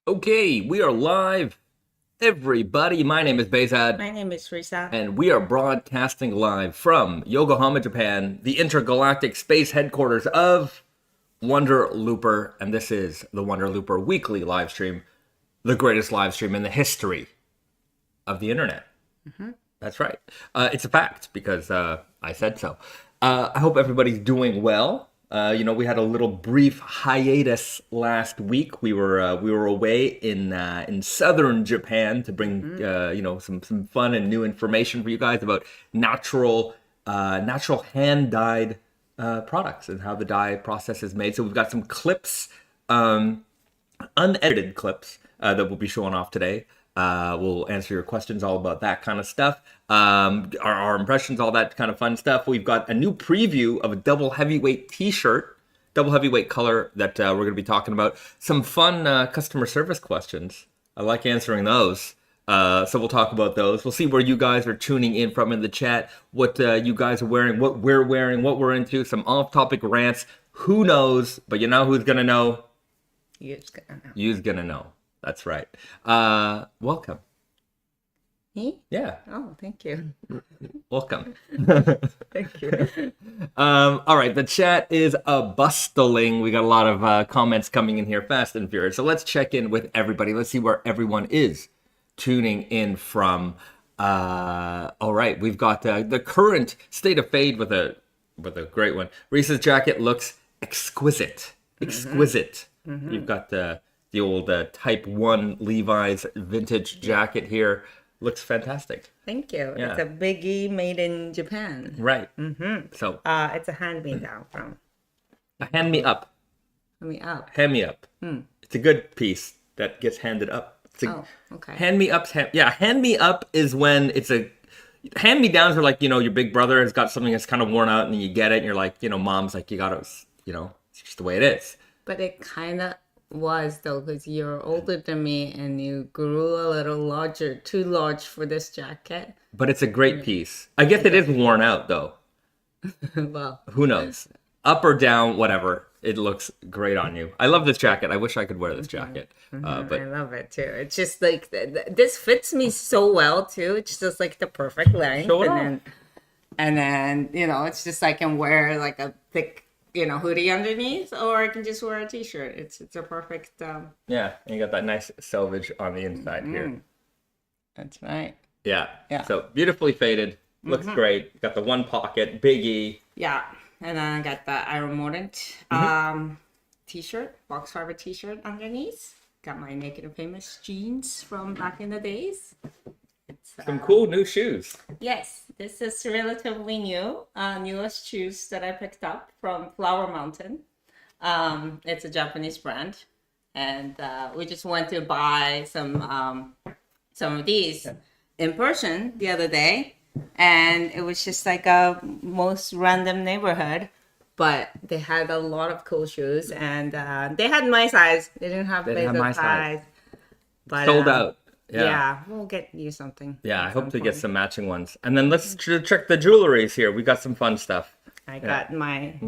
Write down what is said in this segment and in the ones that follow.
Okay, we are live, everybody. My name is Bahzad, My name is Risa. and we are broadcasting live from Yokohama, Japan, the intergalactic space headquarters of Wonder Looper. And this is the Wonder Looper weekly live stream, the greatest live stream in the history of the internet. That's right. It's a fact because I said so. I hope everybody's doing well. We had a little brief hiatus last week. We were away in southern Japan to bring some fun and new information for you guys about natural hand dyed products and how the dye process is made. So we've got some clips, unedited clips that we'll be showing off today. We'll answer your questions all about that kind of stuff. Our impressions, all that kind of fun stuff. We've got a new preview of a double heavyweight t-shirt, double heavyweight color that we're going to be talking about. Some fun customer service questions. I like answering those. So we'll talk about those. We'll see where you guys are tuning in from in the chat, what you guys are wearing, what we're wearing, what we're into, some off-topic rants. Who knows? But you know who's going to know? You's gonna know. You's going to know. That's right. Welcome. Me? Yeah. Oh, thank you. Welcome. Thank you. All right, the chat is bustling. We got a lot of comments coming in here, fast and furious. So let's check in with everybody. Let's see where everyone is tuning in from. All right, we've got the current state of fade with a great one. Risa's jacket looks exquisite. Exquisite. You've got the old Type 1 Levi's vintage jacket here. Looks fantastic. Thank you. Yeah. It's a biggie made in Japan. Right. So It's a hand-me-down from hand me up. up. Hand me up. It's a good piece that gets handed up. Oh, okay. Hand me up's hand me up is when it's a hand me downs are like, your big brother has got something that's kind of worn out and you get it and you're like, mom's like, you gotta, it's just the way it is. But it kind of was, though, because you're older than me and you grew a little larger, too large for this jacket. But it's a great piece. I guess it is worn out though. Well, Who knows? Up or down, whatever. It looks great on you. I love this jacket. I wish I could wear this jacket. But I love it too. It's just like this fits me so well too. It's just like the perfect length, Show it and then it's just I can wear like a thick hoodie underneath, or I can just wear a t-shirt. It's a perfect. Yeah, and you got that nice selvage on the inside here. That's right. Yeah. Yeah. So beautifully faded. Looks great. Got the one pocket, Big E. Yeah, and then I got the Iron Mordant t-shirt, Foxfibre t-shirt underneath. Got my Naked and Famous jeans from back in the days. It's, Some cool new shoes. Yes, this is relatively new. Newest shoes that I picked up from Flower Mountain. It's a Japanese brand, and we just went to buy some of these in person the other day, and it was just like a most random neighborhood, but they had a lot of cool shoes, and they had my size. They didn't have my size, but Sold out. Yeah, we'll get you something. Yeah, I hope to get some matching ones. And then let's check the jewelries here. We got some fun stuff. I got my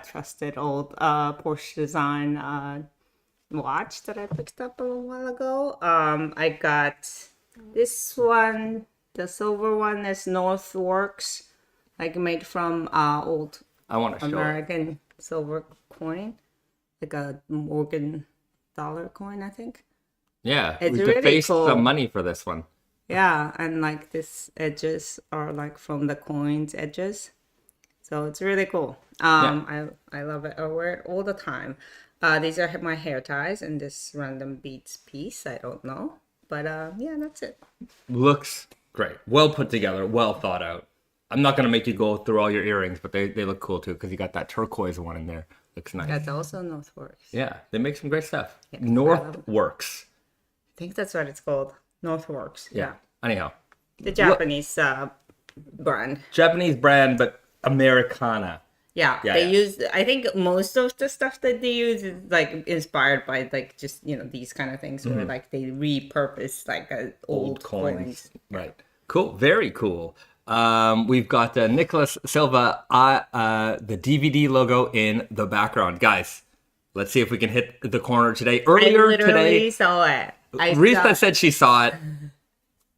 trusted old Porsche design watch that I picked up a little while ago. I got this one, the silver one is Northworks, like made from old I want to show it. American silver coin, like a Morgan dollar coin, I think. Yeah, It's we really defaced cool. some money for this one. Yeah, and like this edges are like from the coins edges. So it's really cool. I love it. I wear it all the time. These are my hair ties and this random beads piece. I don't know. But yeah, that's it. Looks great. Well put together. Well thought out. I'm not going to make you go through all your earrings, but they look cool too because you got that turquoise one in there. Looks nice. That's also Northworks. Yeah, they make some great stuff. Yeah, Northworks. I think that's what it's called. Northworks. Yeah. Anyhow. The Japanese brand. Japanese brand, but Americana. Yeah, they use. I think most of the stuff that they use is like inspired by like just these kind of things where like they repurpose like old coins. Right. Cool. Very cool. We've got Nicholas Silva, the DVD logo in the background, guys. Let's see if we can hit the corner today. I Earlier literally today, saw it. Risa said she saw it.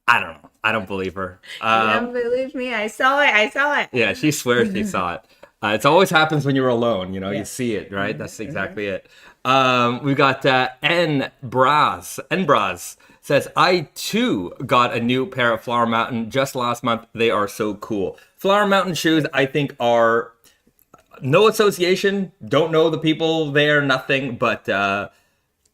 I don't know. I don't believe her. You don't believe me? I saw it. Yeah, she swears she saw it. It always happens when you're alone. You Yes. see it, right? That's exactly it. We got Nbraz says, I too got a new pair of Flower Mountain just last month. They are so cool. Flower Mountain shoes, I think, are no association. Don't know the people there, nothing, but I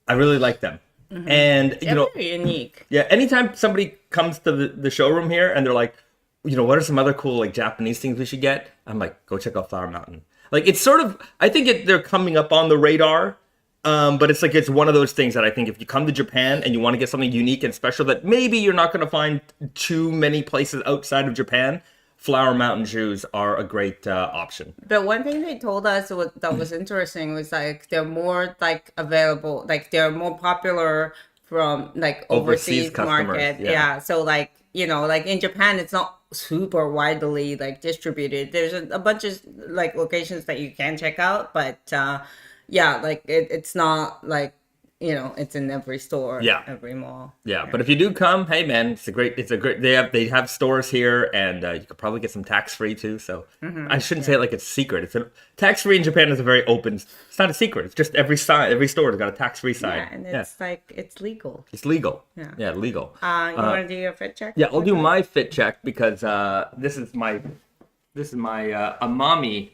really like them. And They're very unique. yeah, anytime somebody comes to the showroom here and they're like, what are some other cool like Japanese things we should get? I'm like, go check out Flower Mountain. Like, it's sort of, I think they're coming up on the radar, but it's like, it's one of those things that I think if you come to Japan and you want to get something unique and special that maybe you're not going to find too many places outside of Japan, Flower Mountain shoes are a great option. But one thing they told us that was interesting was like they're more like available, like they're more popular from like overseas customers, market. yeah. Yeah. So like, like in Japan, it's not super widely like distributed. There's a bunch of like locations that you can check out, but yeah, like it's not like, it's in every store, Yeah. every mall. Yeah, but if you do come, hey man, it's a great. They have stores here, and you could probably get some tax free too. So I shouldn't say it like it's secret. It's tax free in Japan is a very open. It's not a secret. It's just every store has got a tax free side. Yeah, and it's like it's legal. It's legal. Yeah. Legal. You want to do your fit check? Yeah, I'll do my fit check because this is my Amami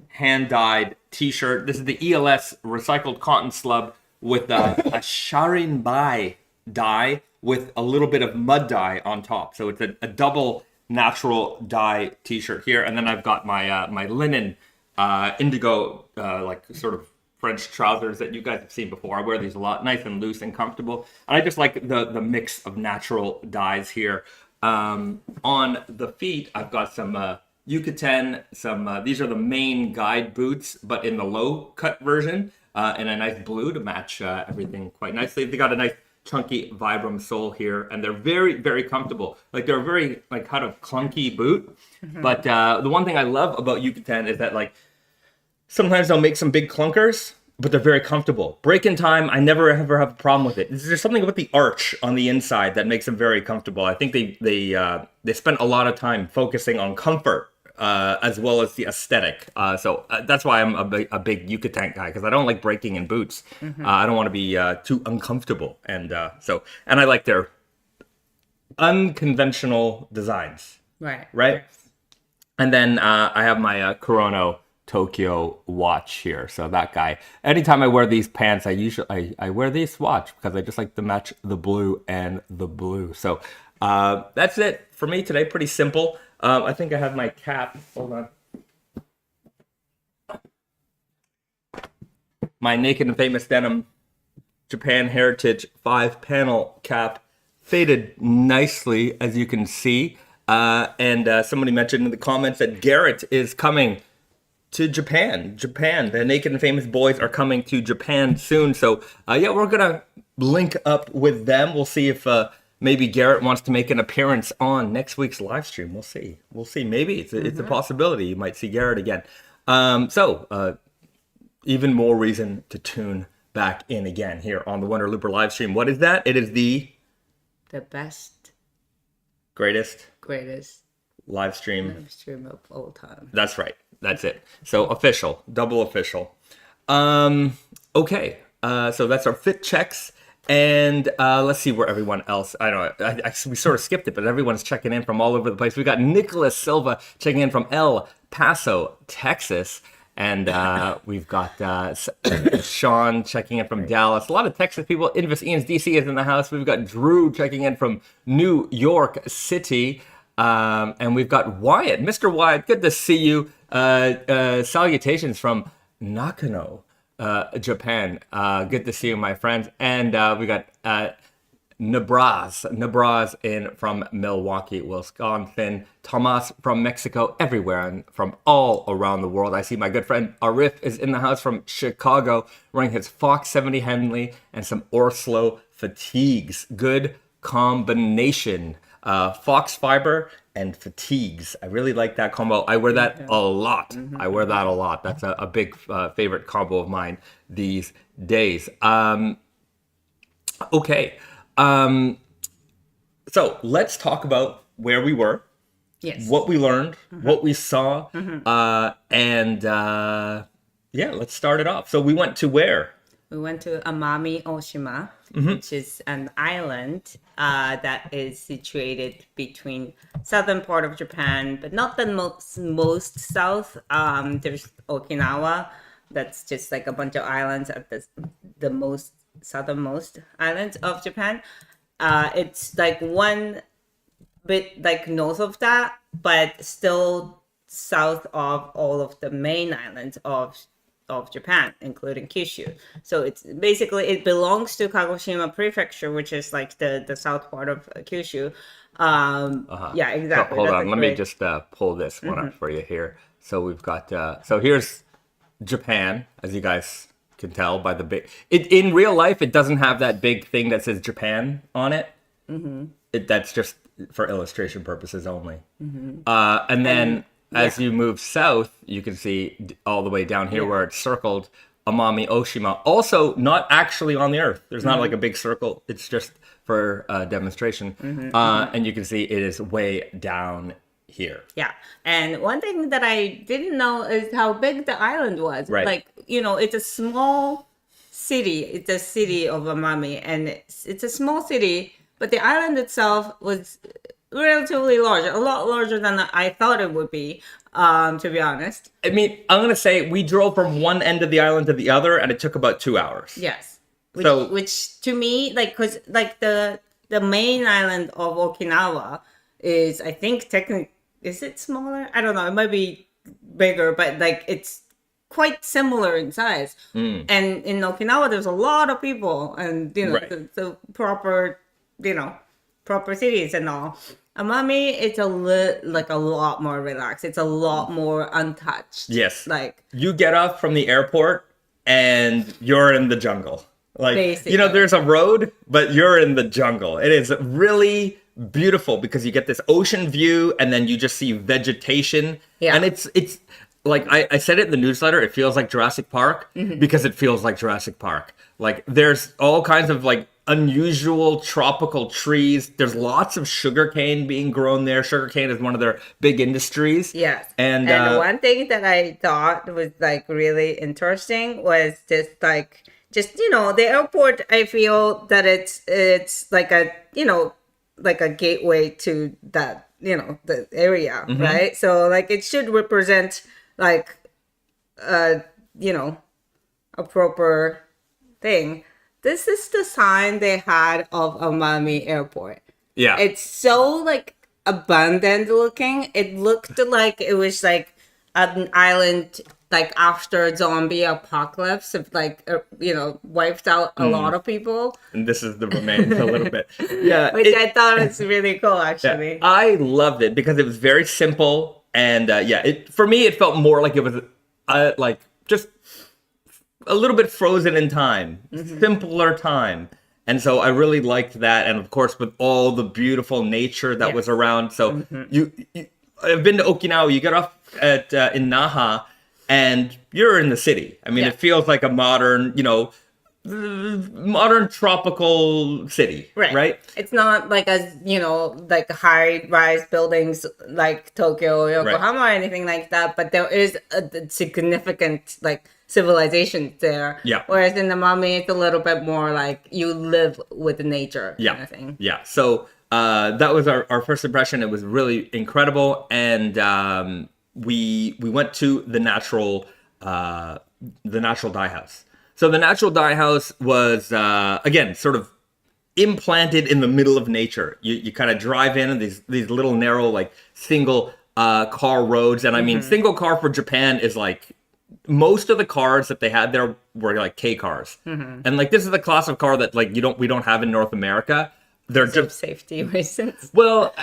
hand dyed T-shirt. This is the ELS recycled cotton slub with a Sharinbai dye with a little bit of mud dye on top. So it's a double natural dye T-shirt here, and then I've got my my linen Indigo like sort of French trousers that you guys have seen before. I wear these a lot, nice and loose and comfortable. And I just like the mix of natural dyes here. On the feet, I've got some Yucatan, these are the main guide boots, but in the low cut version, in a nice blue to match everything quite nicely. They got a nice chunky Vibram sole here, and they're very, very comfortable. Like, they're a very like kind of clunky boot, but the one thing I love about Yucatan is that like sometimes they'll make some big clunkers, but they're very comfortable. Break in time, I never ever have a problem with it. There's something about the arch on the inside that makes them very comfortable. I think they spent a lot of time focusing on comfort as well as the aesthetic. So that's why I'm a big Yucatan guy, because I don't like breaking in boots. I don't want to be too uncomfortable, and I like their unconventional designs. Right. And then I have my Kurono Tokyo watch here. So that guy, anytime I wear these pants, I wear this watch because I just like to match the blue and the blue. So that's it for me today. Pretty simple. I think I have my cap. Hold on. My Naked and Famous Denim Japan Heritage 5-panel cap, faded nicely, as you can see. And somebody mentioned in the comments that Garrett is coming to Japan. The Naked and Famous boys are coming to Japan soon. So yeah, we're gonna link up with them. We'll see if maybe Garrett wants to make an appearance on next week's live stream. We'll see. Maybe it's a possibility. You might see Garrett again. So even more reason to tune back in again here on the Wonder Looper live stream. What is that? It is the best, greatest live stream of all time. That's right. That's it. So official, double official. Okay. So that's our fit checks. And let's see where everyone else, I don't know, we sort of skipped it, but everyone's checking in from all over the place. We got Nicholas Silva checking in from El Paso, Texas. And we've got Sean checking in from Dallas. A lot of Texas people. Invis Ian's DC is in the house. We've got Drew checking in from New York City. And we've got Wyatt, Mr. Wyatt. Good to see you. Salutations from Nakano, Japan. Good to see you, my friends. And we got Nabraz in from Milwaukee, Wisconsin. Tomas from Mexico, everywhere and from all around the world. I see my good friend Arif is in the house from Chicago, wearing his Fox 70 Henley and some Orslo fatigues. Good combination. Foxfibre and fatigues. I really like that combo. I wear that a lot. I wear that a lot. That's a big favorite combo of mine these days. Okay. So let's talk about where we were, Yes. what we learned, what we saw, and let's start it off. So we went to where? We went to Amami Oshima, which is an island that is situated between southern part of Japan, but not the most south. There's Okinawa, that's just like a bunch of islands at the most southernmost islands of Japan. It's like one bit like north of that, but still south of all of the main islands of Japan, including Kyushu. So it's basically, it belongs to Kagoshima Prefecture, which is like the south part of Kyushu. Yeah, exactly. So, hold That's on, let me just pull this one up for you here. So we've got, so here's Japan, as you guys can tell by the big, in real life, it doesn't have that big thing that says Japan on it. That's just for illustration purposes only. And then as you move south, you can see all the way down here where it's circled, Amami Oshima. Also, not actually on the Earth. There's not like a big circle. It's just for demonstration. And you can see it is way down here. Yeah. And one thing that I didn't know is how big the island was. Right. Like, it's a small city. It's a city of Amami, and it's a small city, but the island itself was relatively large, a lot larger than I thought it would be, to be honest. I mean, I'm going to say we drove from one end of the island to the other, and it took about 2 hours. Yes. So- Which to me, like, because like the main island of Okinawa is, I think, technically, is it smaller? I don't know. It might be bigger, but like it's quite similar in size. And in Okinawa, there's a lot of people, and the proper, proper cities and all. Amami, it's a lot more relaxed. It's a lot more untouched. Yes. Like, you get off from the airport and you're in the jungle. Like, basically. there's a road, but you're in the jungle. It is really beautiful because you get this ocean view and then you just see vegetation. Yeah. And it's like I said it in the newsletter, it feels like Jurassic Park because it feels like Jurassic Park. Like, there's all kinds of like unusual tropical trees. There's lots of sugarcane being grown there. Sugarcane is one of their big industries. yes. And one thing that I thought was like really interesting was just the airport. I feel that it's like a like a gateway to that the area, right? So like it should represent like a proper thing. This is the sign they had of Amami Airport. yeah. It's so like abundant looking. It looked like it was like an island like after zombie apocalypse, of like wiped out a lot of people. And this is the remains a little bit. Yeah. Which I thought was really cool, actually. I loved it because it was very simple. And for me, it felt more like it was like just a little bit frozen in time, simpler time. And so I really liked that. And of course, with all the beautiful nature that was around. So I've been to Okinawa. You get off in Naha and you're in the city. I mean, it feels like a modern, modern tropical city, right? It's not like like high-rise buildings like Tokyo, Yokohama, or anything like that. But there is a significant like civilization there. Yeah. Whereas in the Amami, it's a little bit more like you live with nature kind of thing. Yeah. So that was our first impression. It was really incredible, and we went to the natural dye house. So the natural dye house was again sort of implanted in the middle of nature. You kind of drive in these little narrow like single car roads, and I mean single car for Japan is like most of the cars that they had there were like K cars, and like this is the class of car that like we don't have in North America. They're just safety reasons. Well,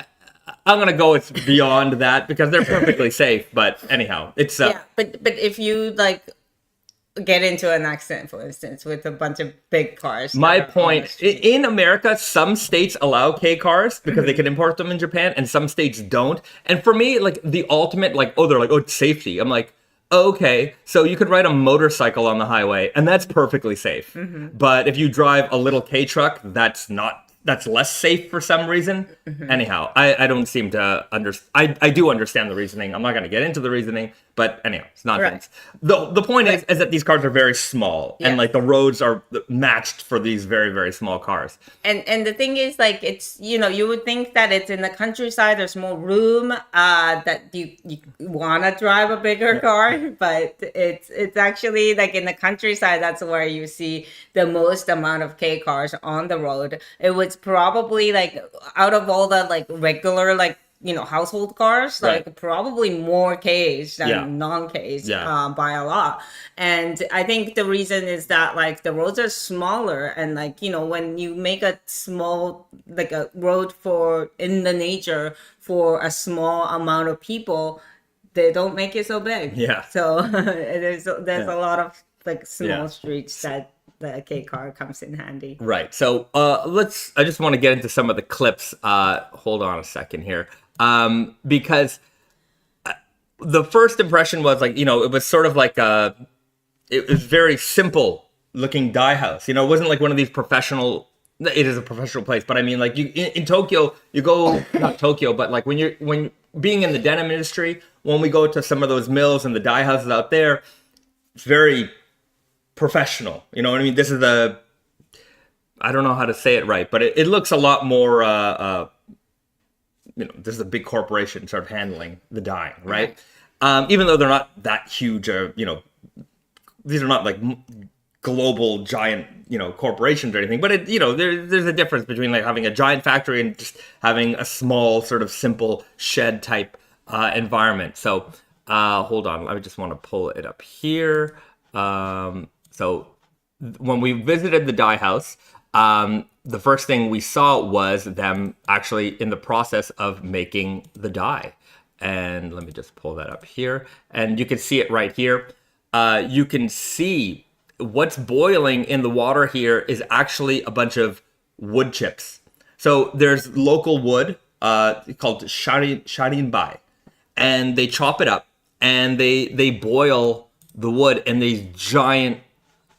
I'm gonna go it's beyond that because they're perfectly safe. But anyhow, it's but if you like get into an accident, for instance, with a bunch of big cars. My point, in America, some states allow K cars because they can import them in Japan, and some states don't. And for me, like, the ultimate, like, they're like, it's safety. I'm like, okay, so you could ride a motorcycle on the highway, and that's perfectly safe. But if you drive a little K truck, that's less safe for some reason. Anyhow, I don't seem to understand. I do understand the reasoning. I'm not going to get into the reasoning, but anyhow, it's nonsense. Right. The point is that these cars are very small, and like the roads are matched for these very, very small cars. And the thing is, like, it's, you would think that it's in the countryside, there's more room, that you want to drive a bigger car, but it's actually like in the countryside, that's where you see the most amount of K cars on the road. It was probably like out of all the like regular like household cars, like probably more Ks than non-Ks by a lot. And I think the reason is that like the roads are smaller, and like when you make a small like a road for in the nature for a small amount of people, they don't make it so big. So there's a lot of like small streets that the K car comes in handy. Right. So I just want to get into some of the clips. Hold on a second here. Because the first impression was like, it was sort of like it was very simple looking dye house. It wasn't like one of these professional, it is a professional place, but I mean like in Tokyo, you go, not Tokyo, but like when being in the denim industry, when we go to some of those mills and the dye houses out there, it's very professional. You know what I mean? This is I don't know how to say it right, but it looks a lot more, this is a big corporation sort of handling the dyeing, right? Even though they're not that huge, these are not like global giant, corporations or anything, but there's a difference between like having a giant factory and just having a small sort of simple shed type environment. So hold on, I just want to pull it up here. So when we visited the dye house, the first thing we saw was them actually in the process of making the dye. And let me just pull that up here. And you can see it right here. You can see what's boiling in the water here is actually a bunch of wood chips. So there's local wood called Sharinbai. And they chop it up and they boil the wood in these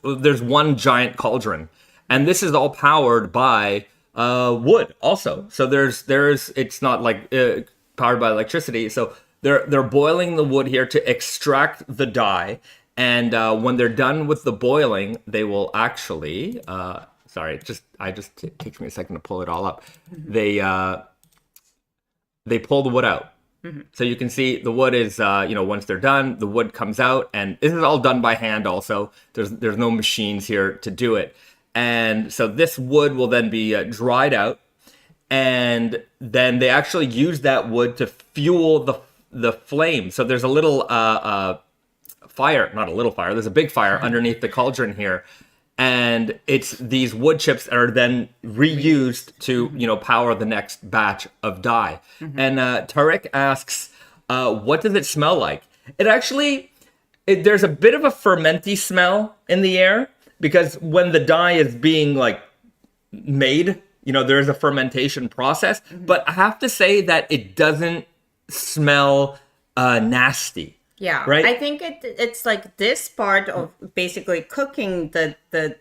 there's one giant cauldron. And this is all powered by wood also. So it's not like powered by electricity. So they're boiling the wood here to extract the dye. And when they're done with the boiling, they will actually, it takes me a second to pull it all up. They pull the wood out. So you can see the wood is, once they're done, the wood comes out, and this is all done by hand also. There's no machines here to do it. And so this wood will then be dried out, and then they actually use that wood to fuel the flame. So there's a little fire, not a little fire, there's a big fire underneath the cauldron here. And it's these wood chips that are then reused to, power the next batch of dye. And Tarek asks, what does it smell like? It actually, there's a bit of a fermenty smell in the air, because when the dye is being like made, there is a fermentation process. But I have to say that it doesn't smell nasty. Yeah, right. I think it's like this part of basically cooking the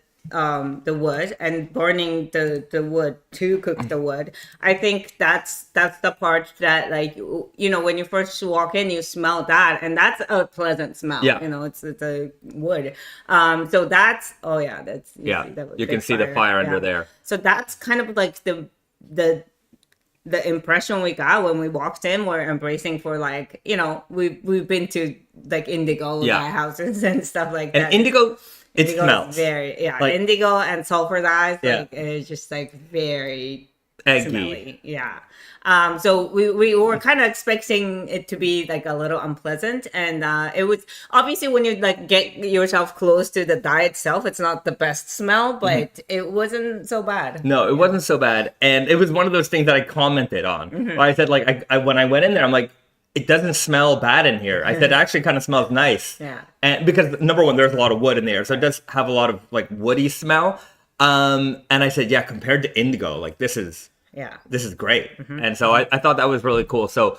wood and burning the wood to cook the wood. I think that's the part that, like, when you first walk in, you smell that, and that's a pleasant smell. Yeah, it's the wood. So that's you can see the fire under there. So that's kind of like the impression we got when we walked in. We're embracing for like, we've been to like Indigo houses and stuff like that. And Indigo smells very like, Indigo and sulfur dyes. Like it's just like very eggy. Smelly. Yeah. So we were kind of expecting it to be like a little unpleasant, and it was obviously when you like get yourself close to the dye itself, it's not the best smell, but it wasn't so bad. No, it wasn't so bad, and it was one of those things that I commented on. I said like I when I went in there, I'm like, it doesn't smell bad in here. I said it actually kind of smells nice. Yeah. And because number one, there's a lot of wood in there, so it does have a lot of like woody smell. And I said, yeah, compared to Indigo, like this is great. And so I thought that was really cool. So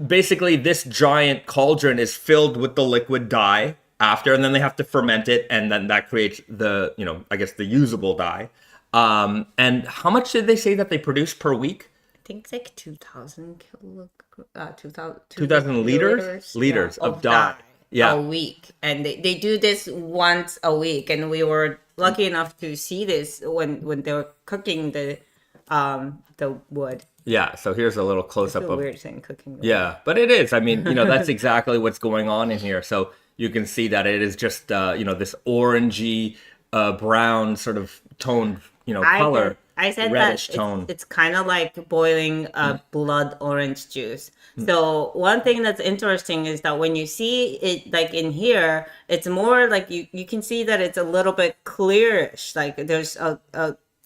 basically, this giant cauldron is filled with the liquid dye after, and then they have to ferment it, and then that creates the, I guess the usable dye. And how much did they say that they produce per week? I think it's like 2,000 liters of dye. Yeah, a week, and they do this once a week, and we were lucky enough to see this when they were cooking the wood. Yeah, so here's a little close up of weird saying cooking. Yeah, but it is. I mean, that's exactly what's going on in here. So you can see that it is just this orangey brown sort of toned color. I said reddish that tone. It's kind of like boiling blood orange juice. So one thing that's interesting is that when you see it like in here, it's more like you can see that it's a little bit clearish. Like there's a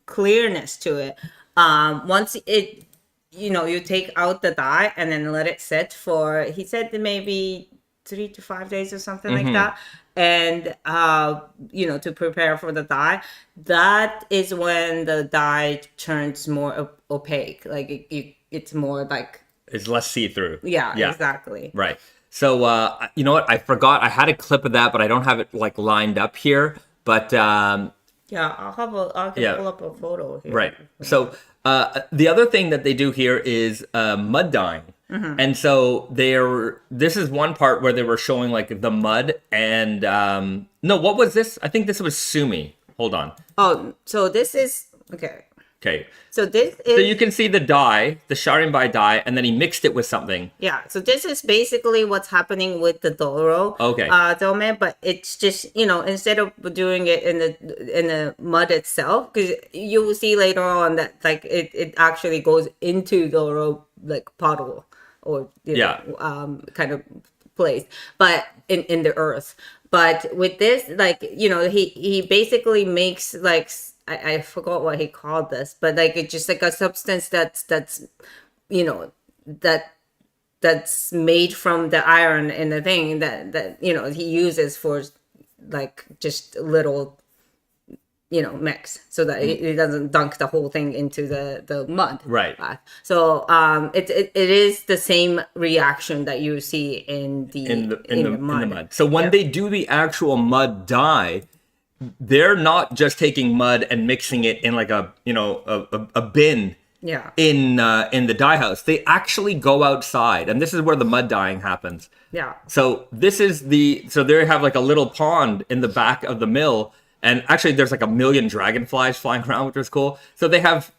clearness to it. Once it, you take out the dye and then let it sit for, he said maybe 3 to 5 days or something like that. And, to prepare for the dye, that is when the dye turns more opaque. Like it's more like... It's less see-through. Yeah, exactly. Right. So, you know what? I forgot. I had a clip of that, but I don't have it like lined up here. But... yeah, I can pull up a photo here. Right. So, the other thing that they do here is mud dyeing. And so this is one part where they were showing like the mud and no, what was this? I think this was sumi. Hold on. Oh, so this is okay. Okay. So this is... So you can see the dye, the Sharinbai dye, and then he mixed it with something. Yeah. So this is basically what's happening with the doro. Okay. Dome, but it's just instead of doing it in the mud itself, because you will see later on that like it actually goes into doro like puddle or kind of place, but in the earth. But with this, like he basically makes like I forgot what he called this, but like it's just like a substance that's that's made from the iron in the thing that he uses for like just little mix so that it doesn't dunk the whole thing into the mud. Right. So it is the same reaction that you see in the mud. So when they do the actual mud dye, they're not just taking mud and mixing it in like a bin. Yeah. In the dye house, they actually go outside, and this is where the mud dyeing happens. Yeah. So this is so they have like a little pond in the back of the mill. And actually, there's like a million dragonflies flying around, which is cool. So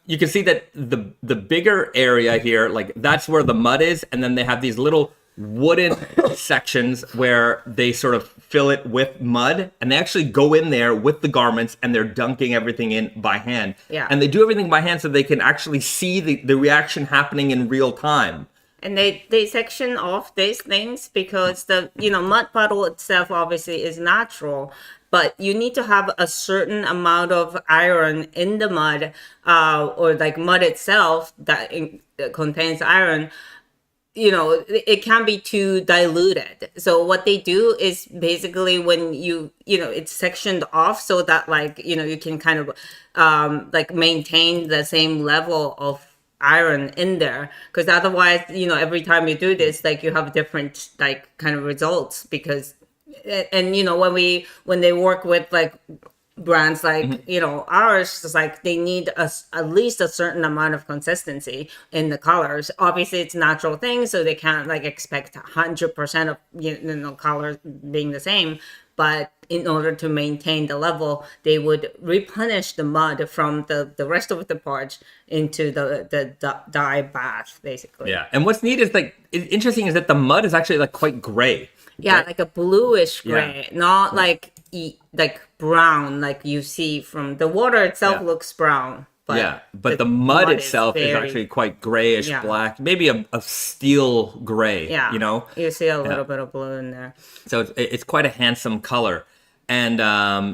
you can see that the bigger area here, like that's where the mud is. And then they have these little wooden sections where they sort of fill it with mud. And they actually go in there with the garments and they're dunking everything in by hand. Yeah. And they do everything by hand so they can actually see the reaction happening in real time. And they section off these things because the mud puddle itself obviously is natural. But you need to have a certain amount of iron in the mud, or like mud itself that contains iron. It can be too diluted. So what they do is basically when it's sectioned off so that like you can kind of like maintain the same level of iron in there, because otherwise every time you do this, like you have different like kind of results. Because and when they work with like brands like ours, it's like they need at least a certain amount of consistency in the colors. Obviously it's natural things, so they can't like expect 100% of colors being the same. But in order to maintain the level, they would replenish the mud from the rest of the parts into the dye bath, basically. Yeah, and what's neat is like interesting is that the mud is actually like quite gray. Yeah, right? Like a bluish gray, not like brown like you see from the water itself. Looks brown. But but the mud itself is actually quite grayish black, maybe a steel gray. Yeah, you see a little bit of blue in there. So it's quite a handsome color, and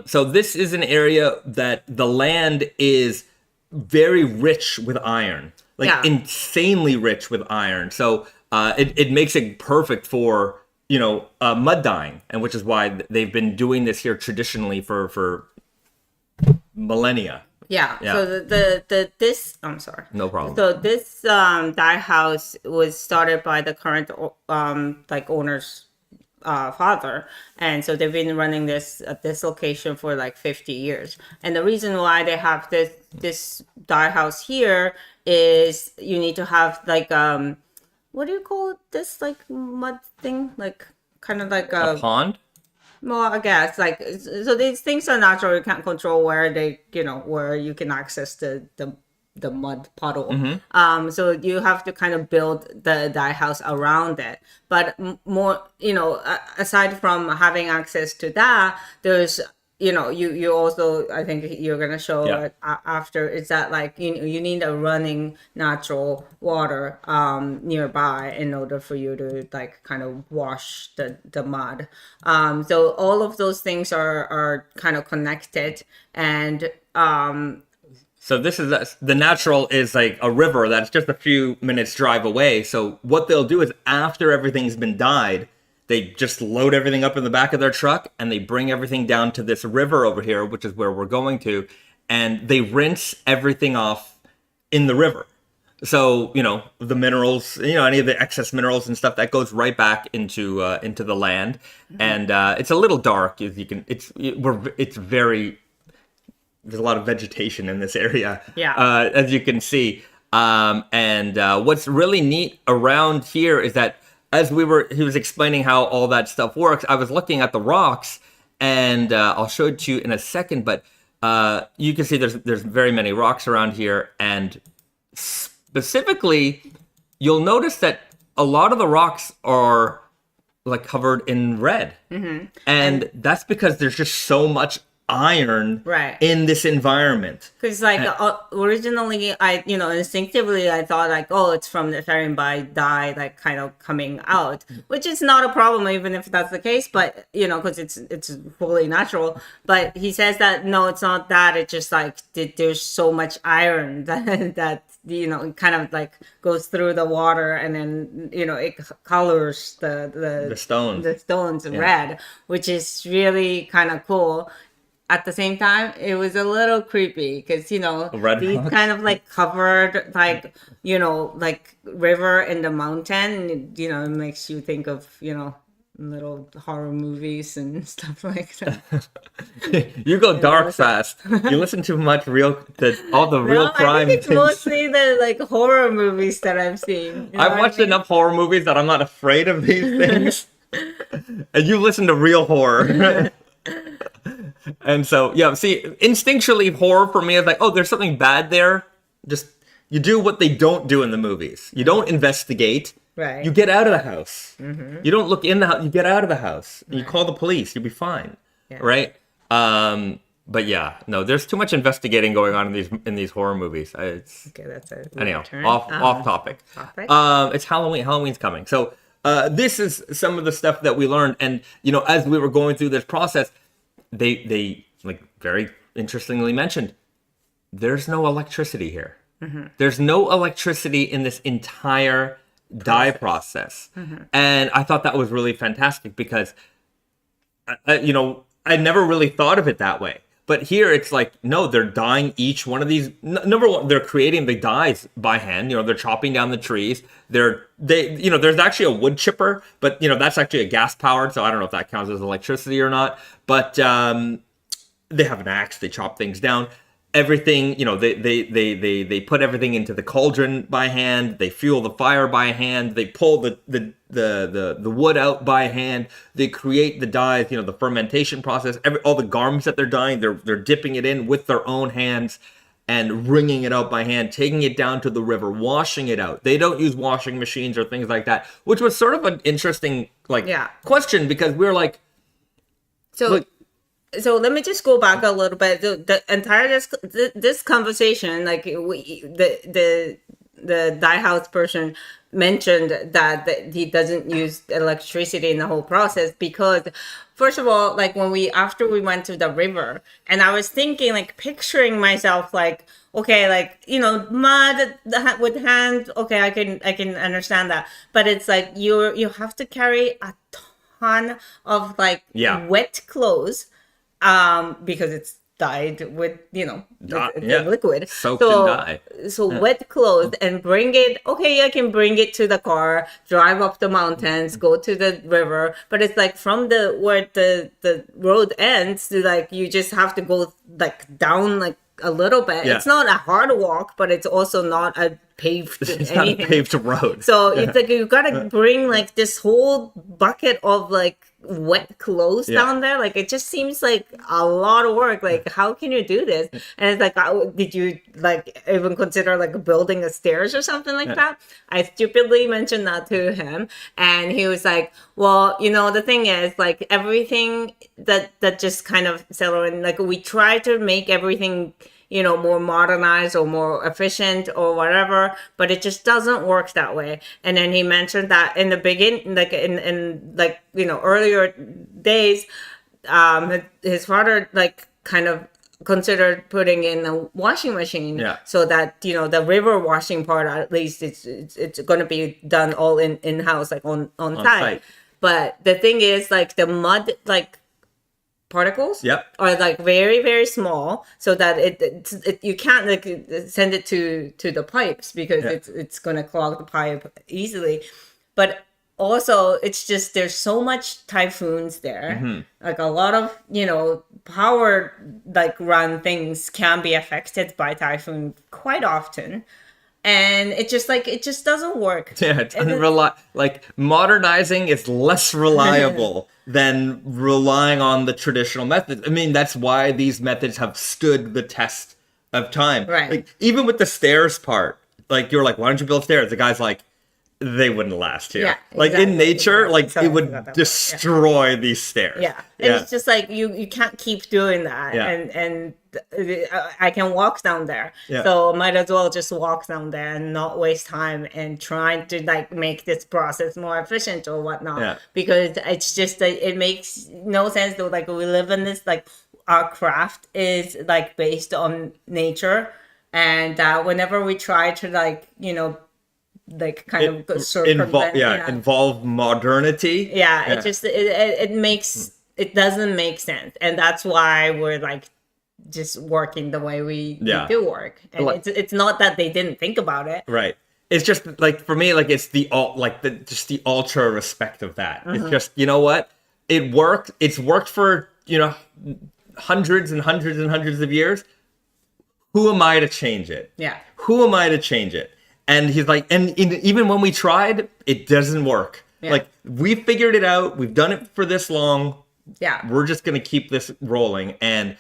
so this is an area that the land is very rich with iron, like insanely rich with iron. So it makes it perfect for mud dyeing, and which is why they've been doing this here traditionally for millennia. Yeah. Yeah. So this I'm sorry. No problem. So this dye house was started by the current owner's father, and so they've been running this at this location for like 50 years. And the reason why they have this dye house here is you need to have like what do you call this, like mud thing, like kind of like A pond. well, I guess like so these things are natural. You can't control where they, where you can access the mud puddle. So you have to kind of build the dye house around it. But more, aside from having access to that, there's you also, I think you're gonna show it after, is that like you need a running natural water nearby in order for you to like kind of wash the mud. So all of those things are kind of connected, and so this is the natural is like a river that's just a few minutes drive away. So what they'll do is after everything's been dyed, they just load everything up in the back of their truck and they bring everything down to this river over here, which is where we're going to, and they rinse everything off in the river. So, the minerals, any of the excess minerals and stuff that goes right back into the land. And it's a little dark, as you can, it's very, there's a lot of vegetation in this area, as you can see. And what's really neat around here is that as he was explaining how all that stuff works, I was looking at the rocks, and I'll show it to you in a second, but you can see there's very many rocks around here, and specifically, you'll notice that a lot of the rocks are like covered in red. And that's because there's just so much iron in this environment. Because originally instinctively I thought like, oh, it's from the Sharinbai dye like kind of coming out, which is not a problem even if that's the case, but because it's fully natural. But he says that no, it's not that, it's just like there's so much iron that it kind of like goes through the water, and then it colors the stones red, which is really kind of cool. At the same time, it was a little creepy because, these kind of like covered, like, like river in the mountain, and, it makes you think of, little horror movies and stuff like that. You go dark fast. You listen too much all the real crime. I think it's mostly the like horror movies that I've seen. I've watched enough horror movies that I'm not afraid of these things. And you listen to real horror. And so, see, instinctually, horror for me is like, oh, there's something bad there. Just, you do what they don't do in the movies. You don't investigate. Right. You get out of the house. You don't look in the house. You get out of the house. Right. You call the police. You'll be fine. Yeah. Right? But yeah, no, there's too much investigating going on in these horror movies. Okay, that's a anyhow, turn. off topic. It's Halloween. Halloween's coming. So this is some of the stuff that we learned. And, as we were going through this process, they like very interestingly mentioned there's no electricity here. There's no electricity in this entire dye process. And I thought that was really fantastic because I never really thought of it that way. But here it's like, no, they're dyeing each one of these. Number one, they're creating the dyes by hand. They're chopping down the trees. There's actually a wood chipper, but that's actually a gas powered. So I don't know if that counts as electricity or not. But they have an axe. They chop things down. Everything, they put everything into the cauldron by hand. They fuel the fire by hand. They pull the wood out by hand. They create the dyes, the fermentation process. All the garments that they're dyeing, they're dipping it in with their own hands and wringing it out by hand, taking it down to the river, washing it out. They don't use washing machines or things like that, which was sort of an interesting question because we're like, So let me just go back a little bit. The entire this conversation, like the dye house person mentioned that he doesn't use electricity in the whole process because, first of all, like after we went to the river, and I was thinking, like picturing myself like, okay, like, you know, mud with hand, okay, I can understand that, but it's like you have to carry a ton of like wet clothes, because it's dyed with, you know, the liquid. Soaked in dye. So wet clothes, and bring it. Okay, I can bring it to the car, drive up the mountains, go to the river. But it's like from where the road ends, to like you just have to go like down like a little bit. It's not a hard walk, but it's also not a paved it's anything. Not a paved road. So it's like you gotta bring like this whole bucket of like wet clothes down there. Like it just seems like a lot of work. Like how can you do this? And it's like, did you like even consider like building a stairs or something like that? I stupidly mentioned that to him, and he was like, well, you know, the thing is like everything that just kind of settled in, like we try to make everything, you know, more modernized or more efficient or whatever, but it just doesn't work that way. And then he mentioned that in the beginning, like in like, you know, earlier days, his father like kind of considered putting in a washing machine, so that, you know, the river washing part, at least it's going to be done all in house, like on site. But the thing is, like the mud, like particles are like very, very small, so that it you can't like send it to the pipes because it's gonna clog the pipe easily. But also it's just there's so much typhoons there, like a lot of, you know, power like run things can be affected by typhoon quite often. And it just doesn't work. It's like modernizing is less reliable than relying on the traditional methods. I mean, that's why these methods have stood the test of time. Right. Like even with the stairs part, like you're like, why don't you build stairs? The guy's like, they wouldn't last here. Like in nature, like it would destroy these stairs. And it's just like you can't keep doing that. And I can walk down there, so might as well just walk down there and not waste time and trying to like make this process more efficient or whatnot. Because it's just it makes no sense though. Like we live in this, like our craft is like based on nature, and whenever we try to like, you know, like kind of involve modernity. It just it makes it doesn't make sense, and that's why we're like just working the way we do work. And it's not that they didn't think about it. Right. It's just like for me, like it's the ultra respect of that. It's just, you know what? It worked. It's worked for, you know, hundreds and hundreds and hundreds of years. Who am I to change it? Who am I to change it? And he's like, and even when we tried, it doesn't work. Like we figured it out. We've done it for this long. We're just going to keep this rolling. And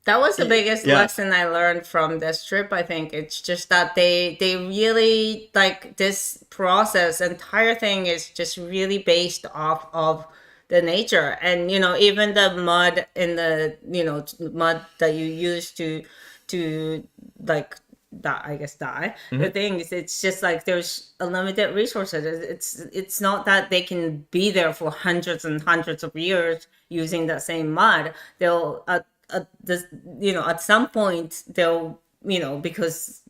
that was the biggest lesson I learned from this trip. I think it's just that they really like this process. Entire thing is just really based off of the nature, and you know, even the mud in the, you know, mud that you use to like that, I guess, dye the things. It's just like there's a limited resources. It's not that they can be there for hundreds and hundreds of years using that same mud. They'll you know, at some point they'll, you know, because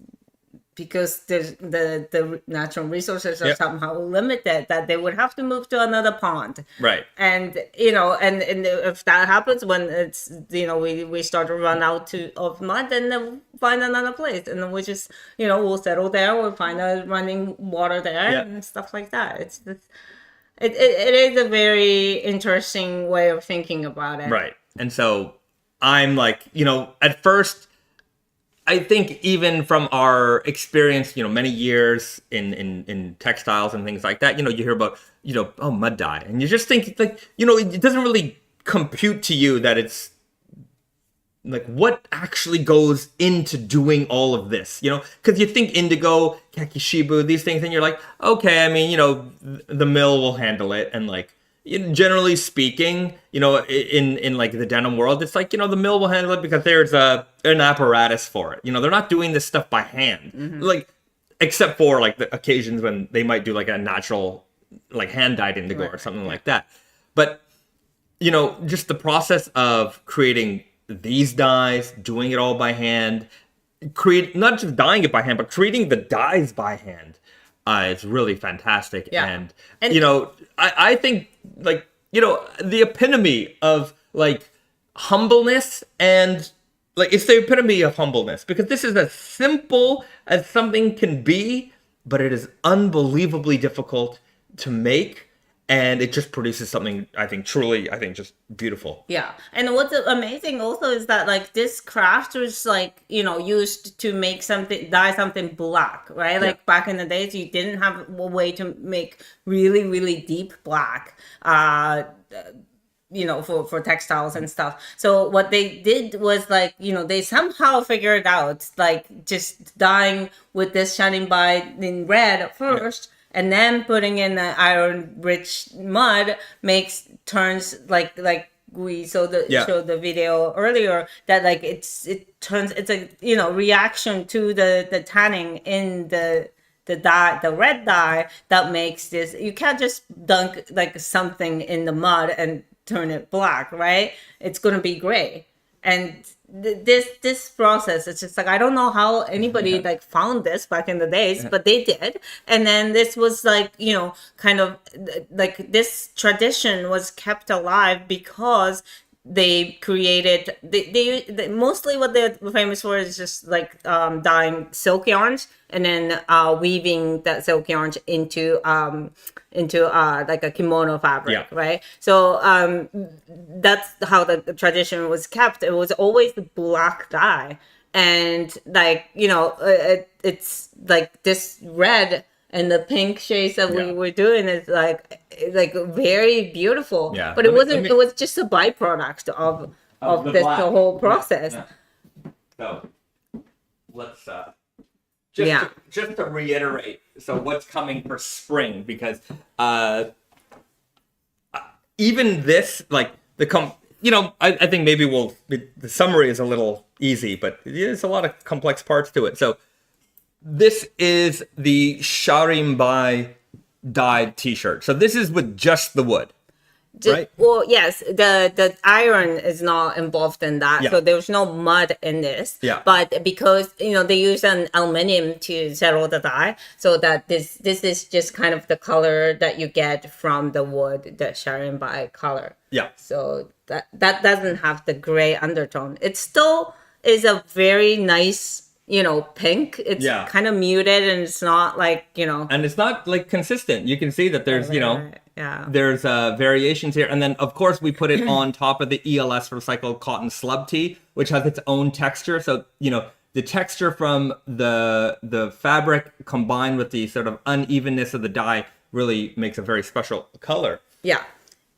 there's the natural resources are somehow limited, that they would have to move to another pond. Right. And, you know, and if that happens, when it's, you know, we start to run out of mud, then they'll find another place. And then we just, you know, we'll settle there. We'll find a running water there and stuff like that. It is a very interesting way of thinking about it. Right. And so I'm like, you know, at first, I think even from our experience, you know, many years in textiles and things like that, you know, you hear about, you know, oh, mud dye. And you just think, like, you know, it doesn't really compute to you that it's, like, what actually goes into doing all of this, you know? Because you think indigo, kakishibu, these things, and you're like, okay, I mean, you know, the mill will handle it. And, like, generally speaking, you know, in like the denim world, it's like, you know, the mill will handle it because there's an apparatus for it. You know, they're not doing this stuff by hand. Like, except for like the occasions when they might do like a natural, like hand-dyed indigo or something like that. But, you know, just the process of creating these dyes, doing it all by hand, not just dyeing it by hand, but creating the dyes by hand. It's really fantastic. Yeah. And you know, I think like, you know, the epitome of like humbleness and like, it's the epitome of humbleness because this is as simple as something can be, but it is unbelievably difficult to make. And it just produces something, I think, truly, I think, just beautiful. Yeah. And what's amazing also is that, like, this craft was, like, you know, used to make something, dye something black, right? Like, back in the days, you didn't have a way to make really, really deep black, you know, for textiles and stuff. So what they did was, like, you know, they somehow figured out, like, just dyeing with this Sharinbai in red first. Yeah. And then putting in the iron-rich mud turns like we showed the video earlier that like it's a, you know, reaction to the tanning in the dye, the red dye that makes this. You can't just dunk like something in the mud and turn it black, right? It's gonna be gray. And this process, it's just like, I don't know how anybody like found this back in the days, but they did. And then this was like, you know, kind of like this tradition was kept alive because they created they mostly what they're famous for is just like dyeing silk yarns and then weaving that silk yarns into like a kimono fabric, right? So that's how the tradition was kept. It was always the black dye, and like, you know, it's like this red and the pink shades that we were doing is like very beautiful. Yeah. But it wasn't. It was just a byproduct of the whole process. Yeah. So let's just to reiterate. So what's coming for spring? Because even this, like you know, I think maybe the summary is a little easy, but there's a lot of complex parts to it. So. This is the Sharinbai dyed t-shirt. So this is with just the wood, right? Well, yes, the iron is not involved in that. Yeah. So there's no mud in this. Yeah. But because, you know, they use an aluminum to settle the dye, so that this is just kind of the color that you get from the wood, the Sharinbai color. Yeah. So that doesn't have the gray undertone. It still is a very nice, you know, pink. It's kind of muted and it's not like, you know. And it's not like consistent. You can see that there's, you know, there's variations here. And then, of course, we put it on top of the ELS recycled cotton slub tee, which has its own texture. So, you know, the texture from the fabric combined with the sort of unevenness of the dye really makes a very special color. Yeah.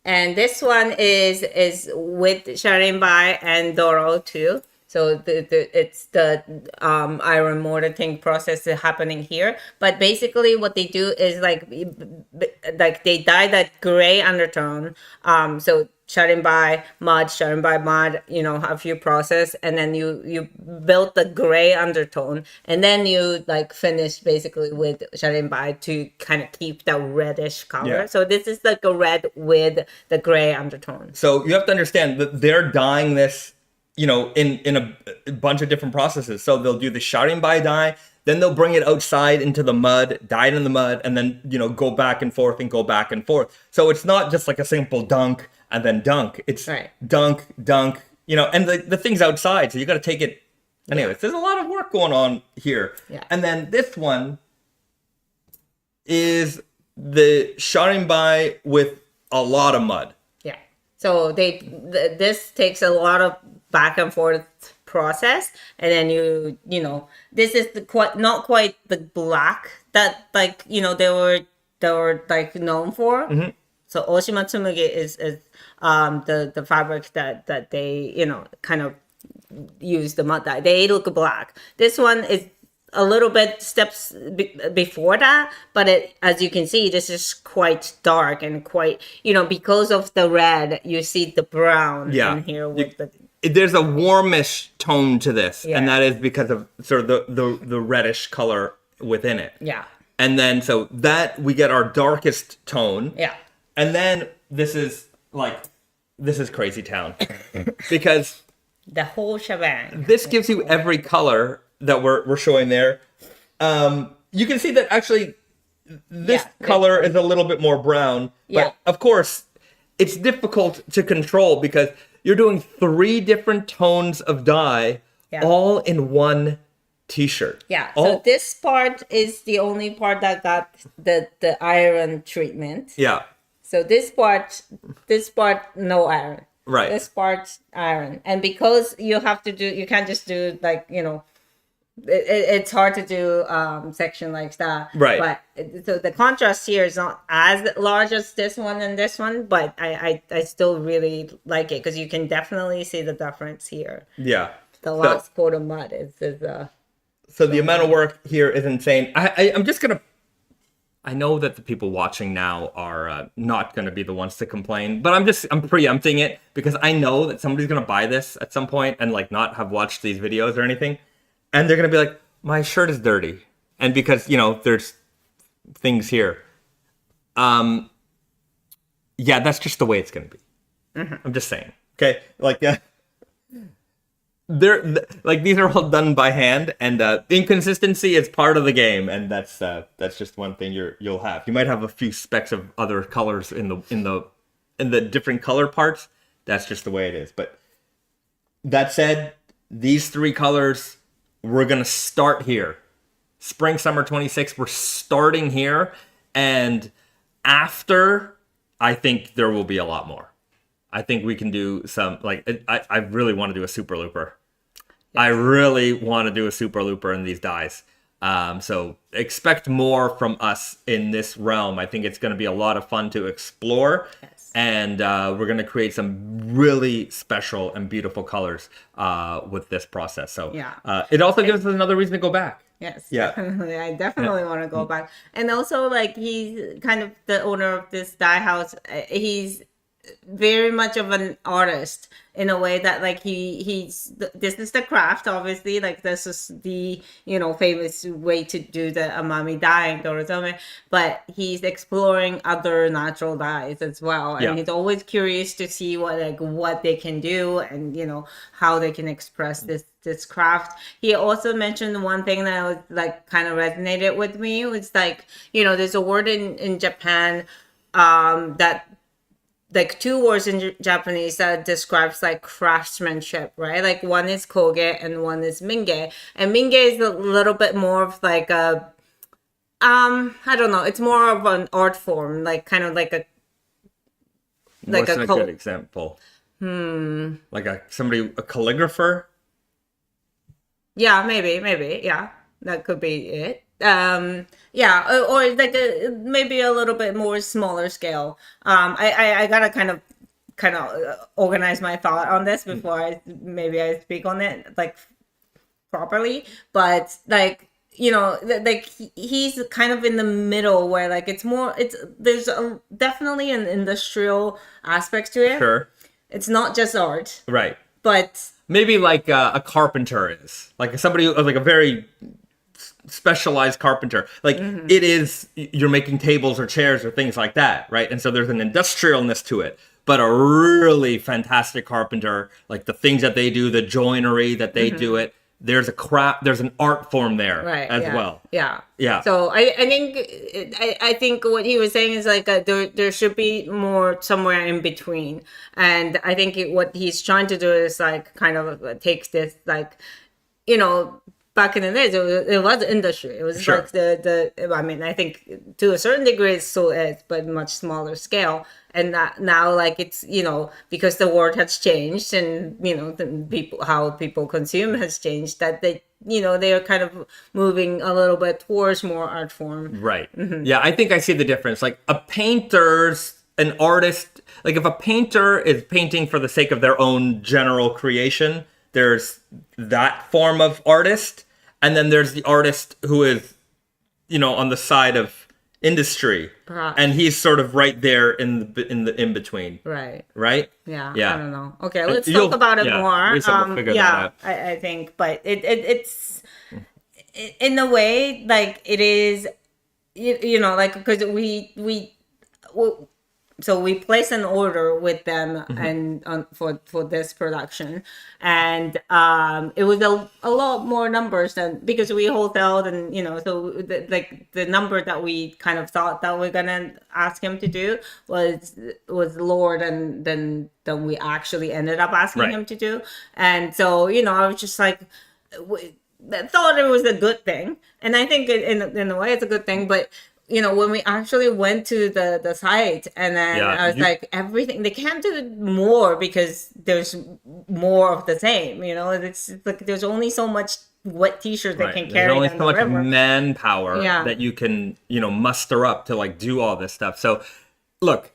And this one is with Sharinbai and Doro too. So it's the iron mortaring process happening here. But basically what they do is like they dye that gray undertone. So Sharinbai mud, you know, have you process, and then you build the gray undertone, and then you like finish basically with Sharinbai to kind of keep the reddish color. Yeah. So this is like a red with the gray undertone. So you have to understand that they're dyeing this, you know, in a bunch of different processes. So they'll do the Sharinbai dye, then they'll bring it outside into the mud, dye it in the mud, and then, you know, go back and forth and go back and forth. So it's not just like a simple dunk and then dunk. It's dunk, you know, and the thing's outside, so you got to take it. Anyways, there's a lot of work going on here. Yeah. And then this one is the Sharinbai with a lot of mud. Yeah. So this takes a lot of back and forth process, and then you know, this is not quite the black that, like, you know, they were like known for. Mm-hmm. So Oshima Tsumugi is the fabric that they, you know, kind of use the mud dye. They look black. This one is a little bit steps before that, but as you can see, this is quite dark and quite, you know, because of the red, you see the brown in here with there's a warmish tone to this, and that is because of sort of the reddish color within it. Yeah. And then so that we get our darkest tone. Yeah. And then this is crazy town. Because the whole shebang. this gives you every color that we're showing there. You can see that actually this color is a little bit more brown. But of course, it's difficult to control because you're doing 3 different tones of dye all in one t-shirt. Yeah. So this part is the only part that got the iron treatment. Yeah. So this part, no iron. Right. This part, iron. And because you can't just do like, it's hard to do section like that. Right. But so the contrast here is not as large as this one and this one, but I still really like it because you can definitely see the difference here. Yeah. The last coat of mud is so the amount of work here is insane. I'm just gonna. I know that the people watching now are not gonna be the ones to complain, but I'm preempting it because I know that somebody's gonna buy this at some point and like not have watched these videos or anything, and they're gonna be like, "My shirt is dirty," and because there's things here. Yeah, that's just the way it's gonna be. Mm-hmm. I'm just saying. Okay, like. These are all done by hand, and inconsistency is part of the game, and that's just one thing you'll have. You might have a few specks of other colors in the different color parts. That's just the way it is. But that said, these 3 colors, we're gonna start here. Spring Summer 26, we're starting here, and after, I think there will be a lot more. I think we can do some I really want to do a super looper. I really want to do a super looper in these dyes. So expect more from us in this realm. I think it's going to be a lot of fun to explore. Yes. And we're going to create some really special and beautiful colors with this process. So it also gives us another reason to go back. Yes, definitely. I definitely want to go back. And also, like, he's kind of the owner of this dye house. He's very much of an artist in a way that like he's this is the craft, obviously, like this is the famous way to do the Amami dye and dorozome, but he's exploring other natural dyes as well, and he's always curious to see what they can do and how they can express this craft. He also mentioned one thing that was like kind of resonated with me. It was like there's a word in Japan that like 2 words in Japanese that describes like craftsmanship, right? Like one is Kogei and one is Mingei. And Mingei is a little bit more of like a, I don't know, it's more of an art form, like kind of like a, like what's a good example? Like a calligrapher? Yeah, maybe, yeah. That could be it. Or like maybe a little bit more smaller scale. I gotta kind of organize my thought on this before I speak on it like properly. But like he's kind of in the middle where like there's definitely an industrial aspect to it. Sure, it's not just art, right? But maybe like a carpenter is like somebody like a very specialized carpenter, like it is, you're making tables or chairs or things like that, right? And so there's an industrialness to it, but a really fantastic carpenter, like the things that they do, the joinery that they do it, there's a craft, there's an art form there as well. Yeah. So I think what he was saying is like there should be more somewhere in between, and I think what he's trying to do is like kind of takes this like back in the days, it was industry. It was like I mean, I think to a certain degree it still is, but much smaller scale. And that now, like it's because the world has changed, and how people consume has changed. That they are kind of moving a little bit towards more art form. Right. Yeah, I think I see the difference. Like an artist. Like if a painter is painting for the sake of their own general creation, there's that form of artist, and then there's the artist who is, on the side of industry, perhaps. And he's sort of right there in the in between. Right. Yeah. I don't know. Okay, let's talk about it more. Risa will figure that out. I think, but it's in a way, like it is, you know, like because so we placed an order with them and for this production, and it was a lot more numbers than because we wholesaled, and you know, so the number that we kind of thought that we're gonna ask him to do was lower than we actually ended up asking Right. him to do, and so you know, I was just like. I thought it was a good thing, and I think in a way it's a good thing, but you know, when we actually went to the site, and then Yeah, I was like, everything they can't do more because there's more of the same. You know, it's like there's only so much wet t-shirt they Right. can There's carry only down so the much river. manpower Yeah. that you can, you know, muster up to like do all this stuff. So, look,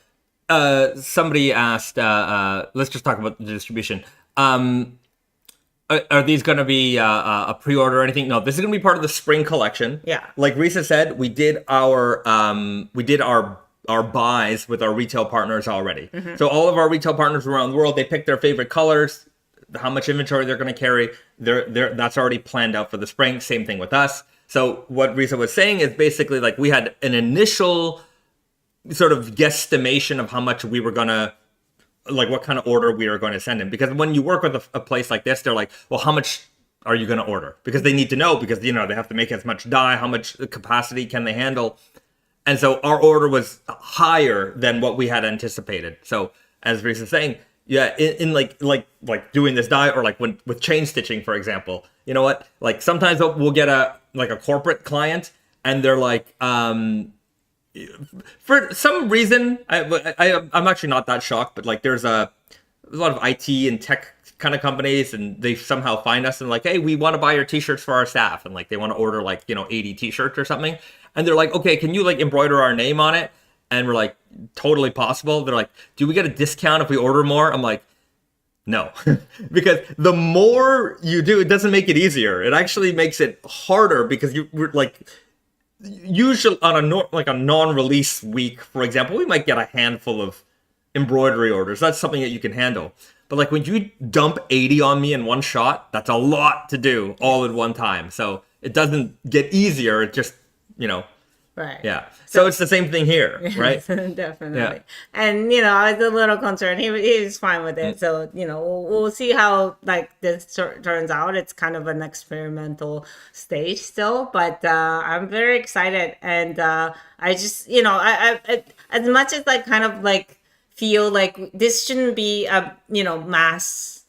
somebody asked. Let's just talk about the distribution. Are these going to be a pre-order or anything? No, this is going to be part of the spring collection. Yeah. Like Risa said, we did our buys with our retail partners already. So all of our retail partners around the world, they picked their favorite colors, how much inventory they're going to carry. That's already planned out for the spring. Same thing with us. So what Risa was saying is basically like we had an initial sort of guesstimation of how much we were going to, like what kind of order we are going to send him. Because when you work with a place like this, they're like, well, how much are you going to order? Because they need to know, because, you know, they have to make as much dye, how much capacity can they handle? And so our order was higher than what we had anticipated. So as Risa's saying, yeah, in like doing this dye, or like when with chain stitching, for example, you know what? Like sometimes we'll get a corporate client, and they're like, for some reason, I'm actually not that shocked, but like there's a lot of IT and tech kind of companies, and they somehow find us and like, hey, we want to buy your t-shirts for our staff, and like they want to order like, you know, 80 t-shirts or something, and they're like, okay, can you like embroider our name on it? And we're like, totally possible. They're like, do we get a discount if we order more? I'm like, no, because the more you do, it doesn't make it easier. It actually makes it harder, because we're like, usually on a non-release week, for example, we might get a handful of embroidery orders. That's something that you can handle. But like when you dump 80 on me in one shot, that's a lot to do all at one time. So it doesn't get easier. It just, you know, Right. yeah. So it's the same thing here, right? Definitely. Yeah. And you know, I was a little concerned. He was fine with it. So you know, we'll see how like this turns out. It's kind of an experimental stage still, but I'm very excited. And I just, you know, I as much as I kind of like feel like this shouldn't be a, you know, mass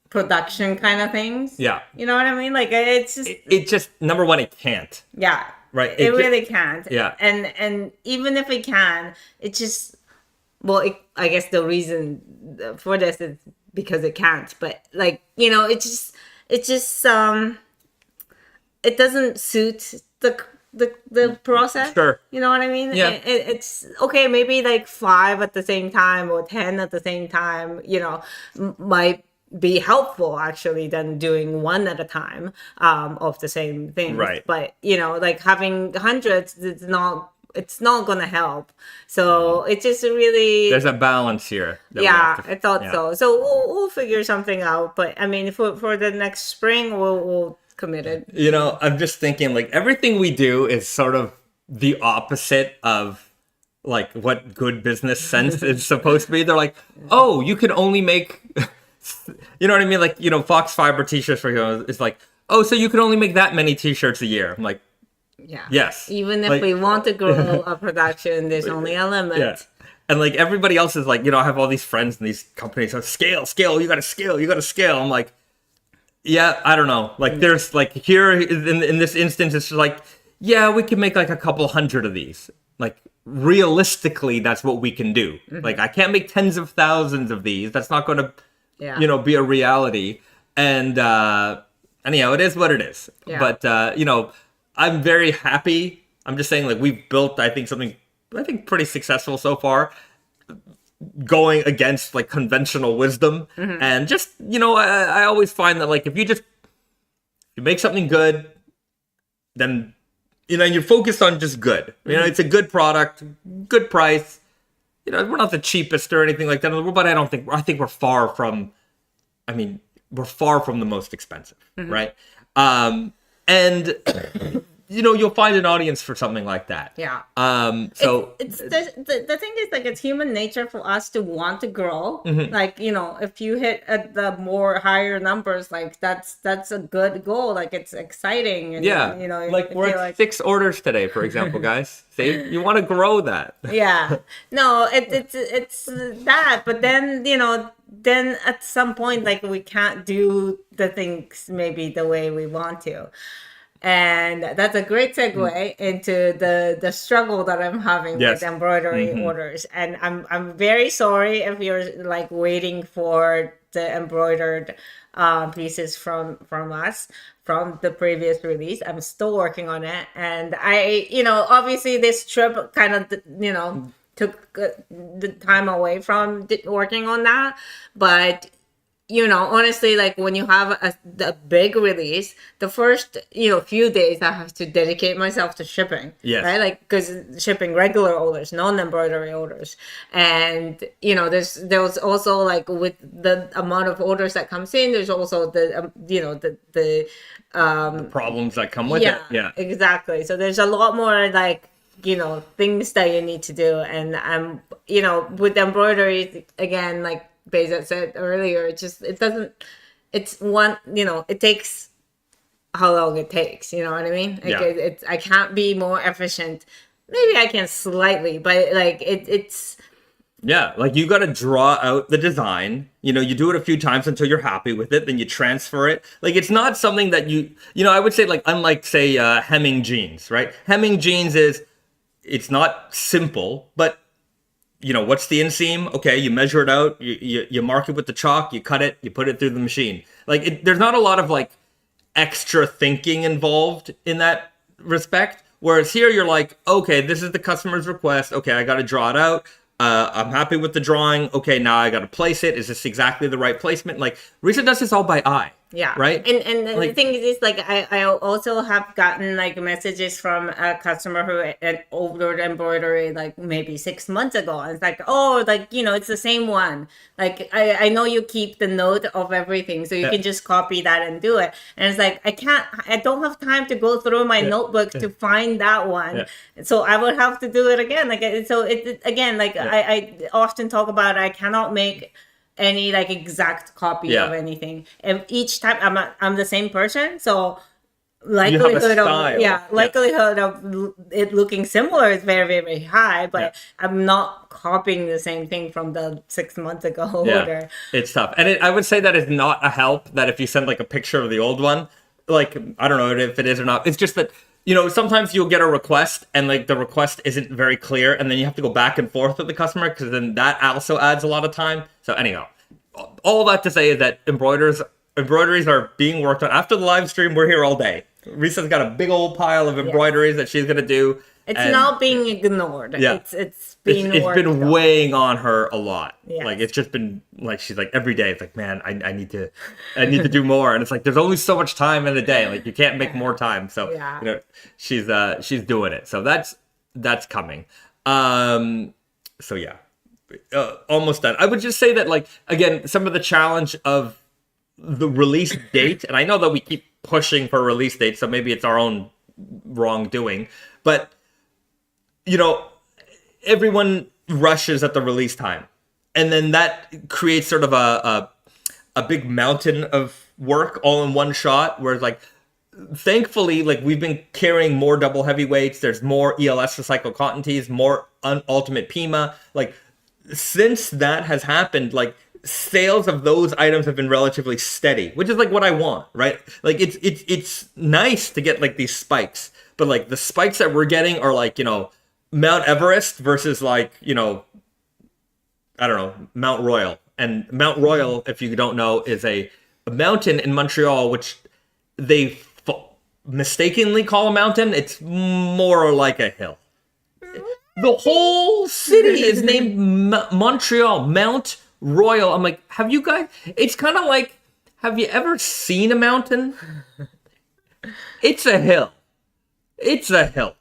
production kind of things. Yeah. You know what I mean? Like it's just It just, number one, it can't. yeah. Right. It really can't. Yeah. And even if it can, it just, well, I guess the reason for this is because it can't. But like, you know, it just it doesn't suit the process. Sure. You know what I mean? Yeah. It's okay. Maybe like 5 at the same time or 10 at the same time. You know, might be helpful actually than doing one at a time of the same thing. Right. But you know, like having hundreds, it's not gonna help. So it's just really There's a balance here. that we yeah, have to- I thought yeah. so. So we'll figure something out. But I mean, for the next spring, we'll commit it. You know, I'm just thinking like everything we do is sort of the opposite of like what good business sense is supposed to be. They're like, oh, you can only make, you know what I mean? Like, you know, Foxfibre t-shirts, for example, is like, oh, so you can only make that many t-shirts a year. I'm like, Yeah. yes. Even if Like- we want to grow a production, there's only a limit. yeah. And like everybody else is like, you know, I have all these friends in these companies, so scale, you gotta scale. I'm like, yeah, I don't know. Like there's like here in this instance, it's just like, yeah, we can make like a couple hundred of these. Like realistically, that's what we can do. Like I can't make tens of thousands of these. That's not going to, Yeah. you know, be a reality. And anyhow, it is what it is. Yeah. But you know, I'm very happy. I'm just saying, like we've built, I think something, pretty successful so far, going against like conventional wisdom. And just, you know, I always find that like if you make something good, then, you know, you're focused on just good. You know, it's a good product, good price. You know, we're not the cheapest or anything like that, but I think we're far from, we're far from the most expensive, right? And you'll find an audience for something like that. Yeah. So it's the thing is, like, it's human nature for us to want to grow. Mm-hmm. Like, if you hit at the more higher numbers, like that's a good goal. Like, it's exciting. And, yeah, like we're at 6 orders today, for example, guys. See, you want to grow that. Yeah. No, it's that. But then, then at some point, like, we can't do the things maybe the way we want to. And that's a great segue into the struggle that I'm having Yes. with embroidery orders. And I'm very sorry if you're like waiting for the embroidered pieces from us from the previous release. I'm still working on it, and I obviously this trip kind of took the time away from working on that, but honestly, like, when you have a big release, the first, few days I have to dedicate myself to shipping. Yes. Right? Like, because shipping regular orders, non-embroidery orders. And, there was also, like, with the amount of orders that comes in, there's also the Problems that come with it. Yeah. Exactly. So there's a lot more, like, things that you need to do. And I'm, with embroidery, again, like Bahzad said earlier, it takes how long it takes, you know what I mean? Like, I can't be more efficient. Maybe I can slightly, but like it's Yeah, like you got to draw out the design. You do it a few times until you're happy with it, then you transfer it. Like, it's not something that I would say, like, unlike, say, hemming jeans, right? Hemming jeans it's not simple, but what's the inseam? Okay, you measure it out, you mark it with the chalk, you cut it, you put it through the machine. Like, there's not a lot of, like, extra thinking involved in that respect. Whereas here, you're like, okay, this is the customer's request. Okay, I got to draw it out. I'm happy with the drawing. Okay, now I got to place it. Is this exactly the right placement? Like, Risa does this all by eye. Yeah. Right. And like, the thing is, like, I also have gotten like messages from a customer who had ordered embroidery like maybe 6 months ago. And it's like, oh, like, it's the same one. Like, I know you keep the note of everything, so you can just copy that and do it. And it's like, I don't have time to go through my notebook to find that one. So I would have to do it again. Like, so it again, like, I often talk about, I cannot make any like exact copy of anything, and each time I'm the same person, so likelihood of it looking similar is very, very, very high, but I'm not copying the same thing from the 6 months ago order. It's tough. And I would say that is not a help that if you send like a picture of the old one, like, I don't know if it is or not, it's just that sometimes you'll get a request and like the request isn't very clear, and then you have to go back and forth with the customer, because then that also adds a lot of time. So anyhow, all that to say is that embroideries are being worked on. After the live stream, we're here all day. Risa's got a big old pile of embroideries that she's gonna do. It's not being ignored. Yeah. It's been weighing on her a lot. Yes. Like, it's just been like, she's like, every day it's like, man, I need to do more. And it's like, there's only so much time in the day. Like, you can't make more time. So she's doing it. So that's coming. So yeah, almost done. I would just say that, like, again, some of the challenge of the release date, and I know that we keep pushing for release dates, so maybe it's our own wrongdoing, but everyone rushes at the release time, and then that creates sort of a big mountain of work all in one shot, where, like, thankfully, like, we've been carrying more double heavyweights, there's more ELS recycled cotton tees, more ultimate Pima. Like, since that has happened, like, sales of those items have been relatively steady, which is like what I want, right? Like, it's nice to get like these spikes, but like the spikes that we're getting are like, Mount Everest versus like, I don't know, Mount Royal. And Mount Royal, if you don't know, is a mountain in Montreal, which they mistakenly call a mountain. It's more like a hill. The whole city is named Montreal, Mount Royal. I'm like, have you guys, it's kind of like, have you ever seen a mountain? It's a hill. It's a hill.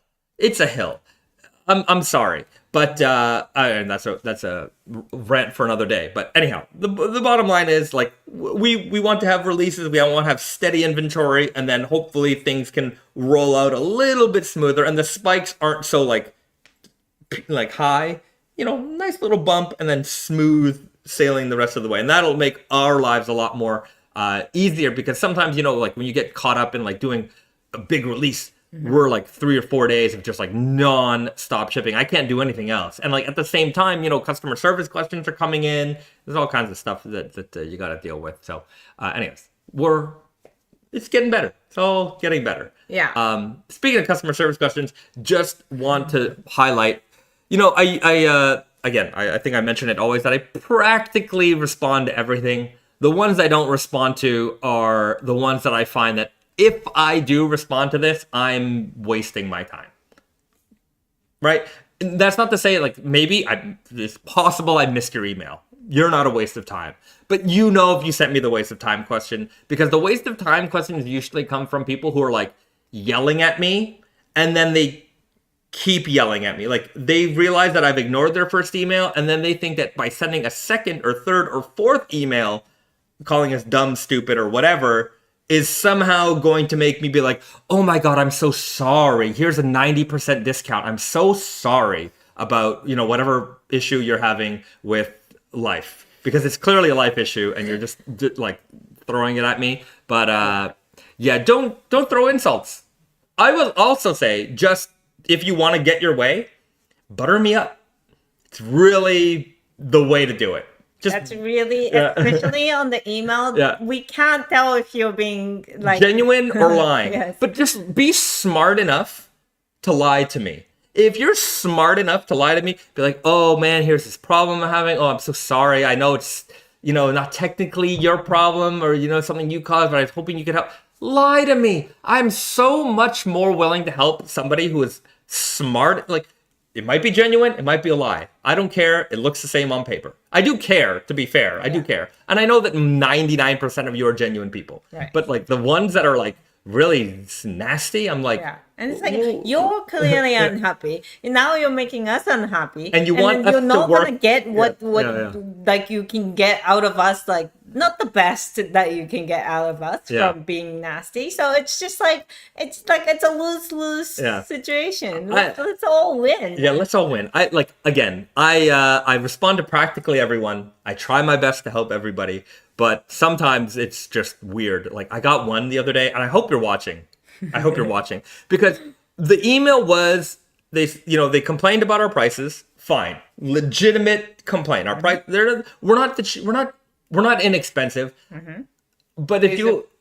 I'm sorry. But and that's a rant for another day. But anyhow, the bottom line is like we want to have releases. We want to have steady inventory, and then hopefully things can roll out a little bit smoother, and the spikes aren't so like high. Nice little bump, and then smooth sailing the rest of the way, and that'll make our lives a lot more easier, because sometimes like when you get caught up in like doing a big release. We're like 3 or 4 days of just like non-stop shipping. I can't do anything else. And like at the same time, customer service questions are coming in. There's all kinds of stuff that you got to deal with. So anyways, it's getting better. It's all getting better. Yeah. Speaking of customer service questions, just want to highlight, I think I mention it always that I practically respond to everything. The ones I don't respond to are the ones that I find that if I do respond to this, I'm wasting my time. Right? That's not to say, like, maybe it's possible I missed your email. You're not a waste of time. But if you sent me the waste of time question, because the waste of time questions usually come from people who are, like, yelling at me, and then they keep yelling at me. Like, they realize that I've ignored their first email, and then they think that by sending a second or third or fourth email, calling us dumb, stupid, or whatever, is somehow going to make me be like, oh my God, I'm so sorry. Here's a 90% discount. I'm so sorry about, whatever issue you're having with life. Because it's clearly a life issue and you're just like throwing it at me. But don't throw insults. I will also say, just if you want to get your way, butter me up. It's really the way to do it. That's really, especially on the email, we can't tell if you're being like genuine or lying. Yes. But just be smart enough to lie to me. If you're smart enough to lie to me, be like, oh man, here's this problem I'm having. Oh, I'm so sorry. I know it's, not technically your problem or, something you caused, but I was hoping you could help. Lie to me. I'm so much more willing to help somebody who is smart. Like, it might be genuine, it might be a lie. I don't care. It looks the same on paper. I do care, to be fair. I do care. And I know that 99% of you are genuine people. Right. But like the ones that are like really nasty, I'm like... Yeah. And it's like, you're clearly unhappy. And now you're making us unhappy. And you want us you're not to work... going to get what like you can get out of us, like not the best that you can get out of us from being nasty. So it's just like it's a lose-lose situation. Let's all win. Yeah, let's all win. I respond to practically everyone. I try my best to help everybody, but sometimes it's just weird. Like I got one the other day, and I hope you're watching. I hope you're watching, because the email was they complained about our prices. Fine, legitimate complaint. Our price, we're not inexpensive. Mm-hmm. But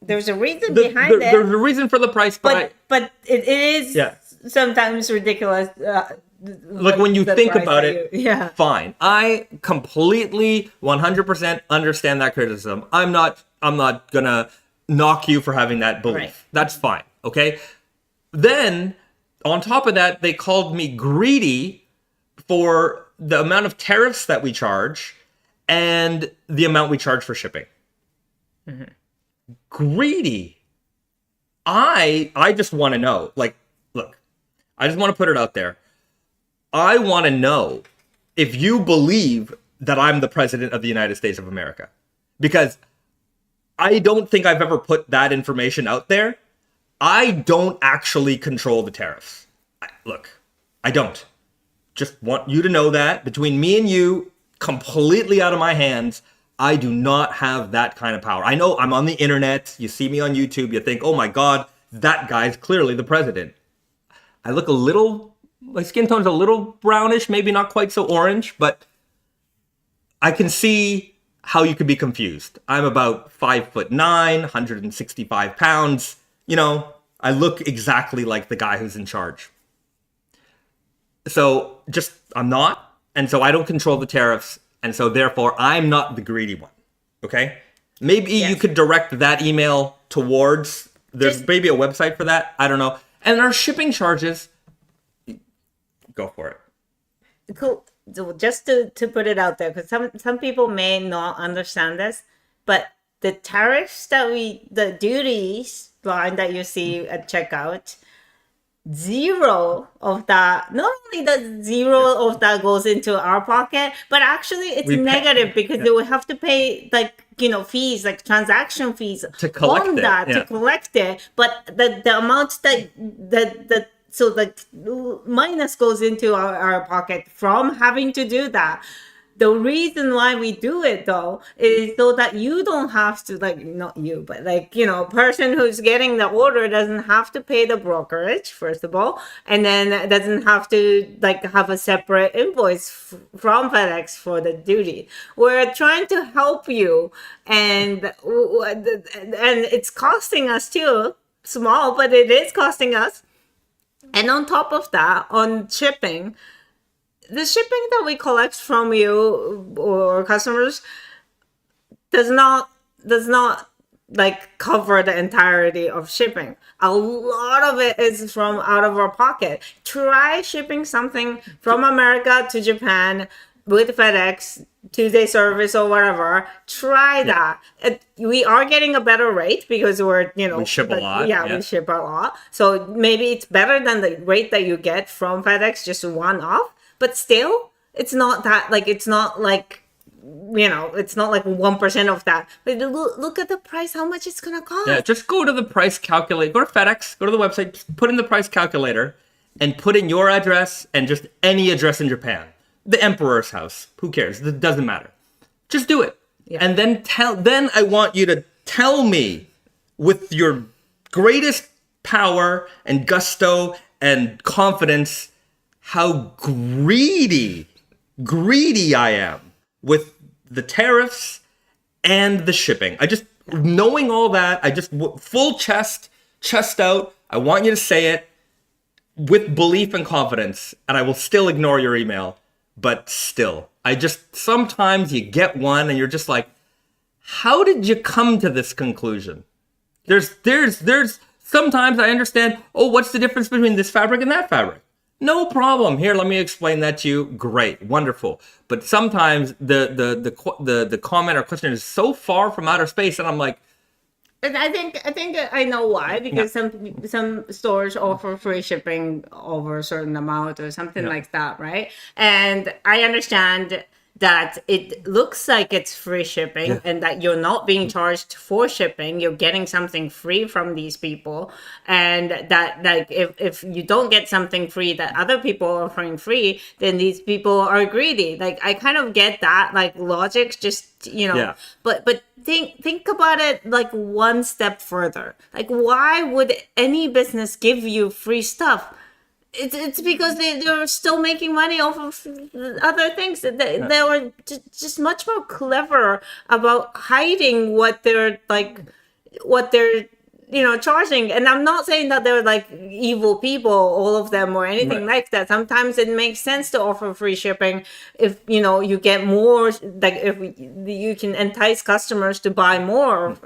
there's a reason behind it. There's a reason for the price, but it is sometimes ridiculous. Like when you think about it, fine. I completely 100% understand that criticism. I'm not gonna knock you for having that belief. Right. That's fine. Okay. Then on top of that, they called me greedy for the amount of tariffs that we charge and the amount we charge for shipping. Mm-hmm. Greedy. I just want to know, like, look, I just want to put it out there. I want to know if you believe that I'm the president of the United States of America, because I don't think I've ever put that information out there. I don't actually control the tariffs. Look, I don't. Just want you to know that between me and you, completely out of my hands, I do not have that kind of power. I know I'm on the internet. You see me on YouTube. You think, oh my God, that guy's clearly the president. I look my skin tone's a little brownish, maybe not quite so orange, but I can see how you could be confused. I'm about 5'9", 165 pounds. I look exactly like the guy who's in charge. So I'm not. And so I don't control the tariffs. And so therefore I'm not the greedy one. Okay. Maybe you could direct that email towards, there's maybe a website for that. I don't know. And our shipping charges, go for it. Cool. So just to put it out there, because some people may not understand this, but the tariffs the duties line that you see at checkout, zero of that, not only the zero of that goes into our pocket, but actually it's We pay- negative because they will have to pay like, fees, like transaction fees To collect on it, that yeah. to collect it. But the amount that so the minus goes into our pocket from having to do that. The reason why we do it though is so that you don't have to, like, not you, but like, person who's getting the order doesn't have to pay the brokerage, first of all, and then doesn't have to like have a separate invoice from FedEx for the duty. We're trying to help you, and it's costing us too, small, but it is costing us. And on top of that, on shipping, the shipping that we collect from you or customers does not like cover the entirety of shipping. A lot of it is from out of our pocket. Try shipping something from America to Japan with FedEx, 2-day service or whatever. Try that. We are getting a better rate because We ship a lot. Yeah, we ship a lot. So maybe it's better than the rate that you get from FedEx, just one off. But still, it's not that, like, it's not like 1% of that. But look at the price, how much it's gonna cost. Yeah, just go to the price calculator. Go to FedEx, go to the website, just put in the price calculator, and put in your address and just any address in Japan. The emperor's house. Who cares? It doesn't matter. Just do it. Yeah. And then I want you to tell me with your greatest power and gusto and confidence how greedy I am with the tariffs and the shipping. Knowing all that, full chest out, I want you to say it with belief and confidence, and I will still ignore your email. But still, sometimes you get one and you're just like, how did you come to this conclusion? There's sometimes I understand, what's the difference between this fabric and that fabric? No problem. Here, let me explain that to you. Great, wonderful. But sometimes the comment or question is so far from outer space, and I'm like, and I think I know why, because some stores offer free shipping over a certain amount or something like that, right? And I understand that it looks like it's free shipping and that you're not being charged for shipping, you're getting something free from these people, and that, like, if you don't get something free that other people are offering free, then these people are greedy. Like, I kind of get that, like, logic, just but think about it like one step further. Like, why would any business give you free stuff? It's because they're still making money off of other things. They were just much more clever about hiding what they're charging. And I'm not saying that they're like evil people, all of them, or anything like that. Sometimes it makes sense to offer free shipping if you get more, like if you can entice customers to buy more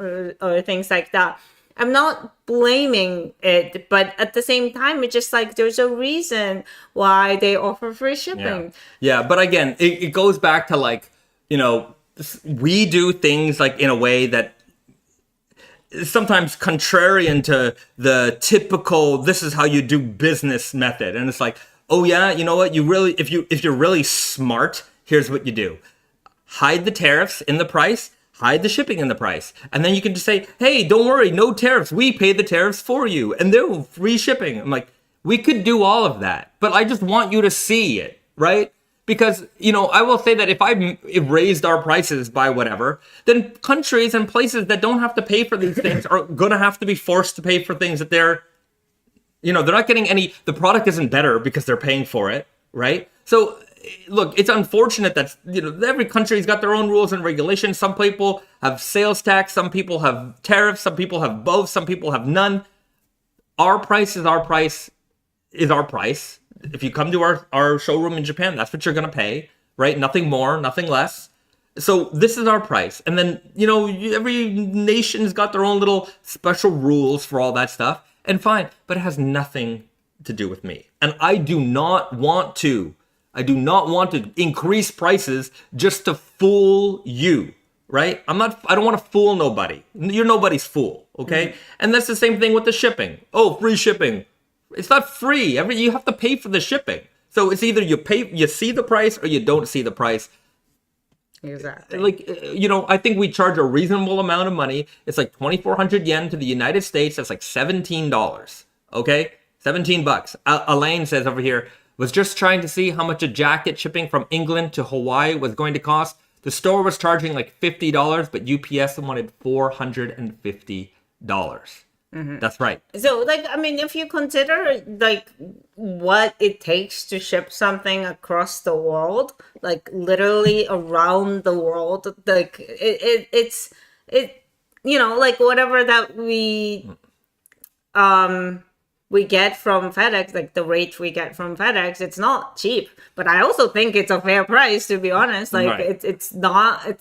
or things like that. I'm not blaming it, but at the same time, it's just like there's a reason why they offer free shipping. Yeah, but again, it goes back to, like, we do things like in a way that is sometimes contrarian to the typical this is how you do business method. And it's like, oh yeah, you know what? If you're really smart, here's what you do. Hide the tariffs in the price. Hide the shipping in the price. And then you can just say, hey, don't worry, no tariffs. We pay the tariffs for you. And they're free shipping. I'm like, we could do all of that. But I just want you to see it, right? Because, I will say that if I raised our prices by whatever, then countries and places that don't have to pay for these things are going to have to be forced to pay for things that they're not getting the product isn't better because they're paying for it, right? So, look, it's unfortunate that every country's got their own rules and regulations. Some people have sales tax, some people have tariffs, some people have both, some people have none. Our price is our price. If you come to our showroom in Japan, that's what you're gonna pay, right? Nothing more, nothing less. So this is our price. And then every nation's got their own little special rules for all that stuff, and fine, but it has nothing to do with me. And I do not want to increase prices just to fool you, right? I don't want to fool nobody. You're nobody's fool, okay? And that's the same thing with the shipping. Oh, free shipping. It's not free. You have to pay for the shipping. So it's either you see the price or you don't see the price. Exactly. Like, I think we charge a reasonable amount of money. It's like 2,400 yen to the United States. That's like $17. Okay? $17. Elaine says over here, was just trying to see how much a jacket shipping from England to Hawaii was going to cost. The store was charging like $50, but UPS wanted $450. That's right. So, like, I mean, if you consider, like, what it takes to ship something across the world, like, literally around the world, like, it's like, whatever that we get from FedEx, like, the rate we get from FedEx, it's not cheap. But I also think it's a fair price, to be honest. Like, right. it's not...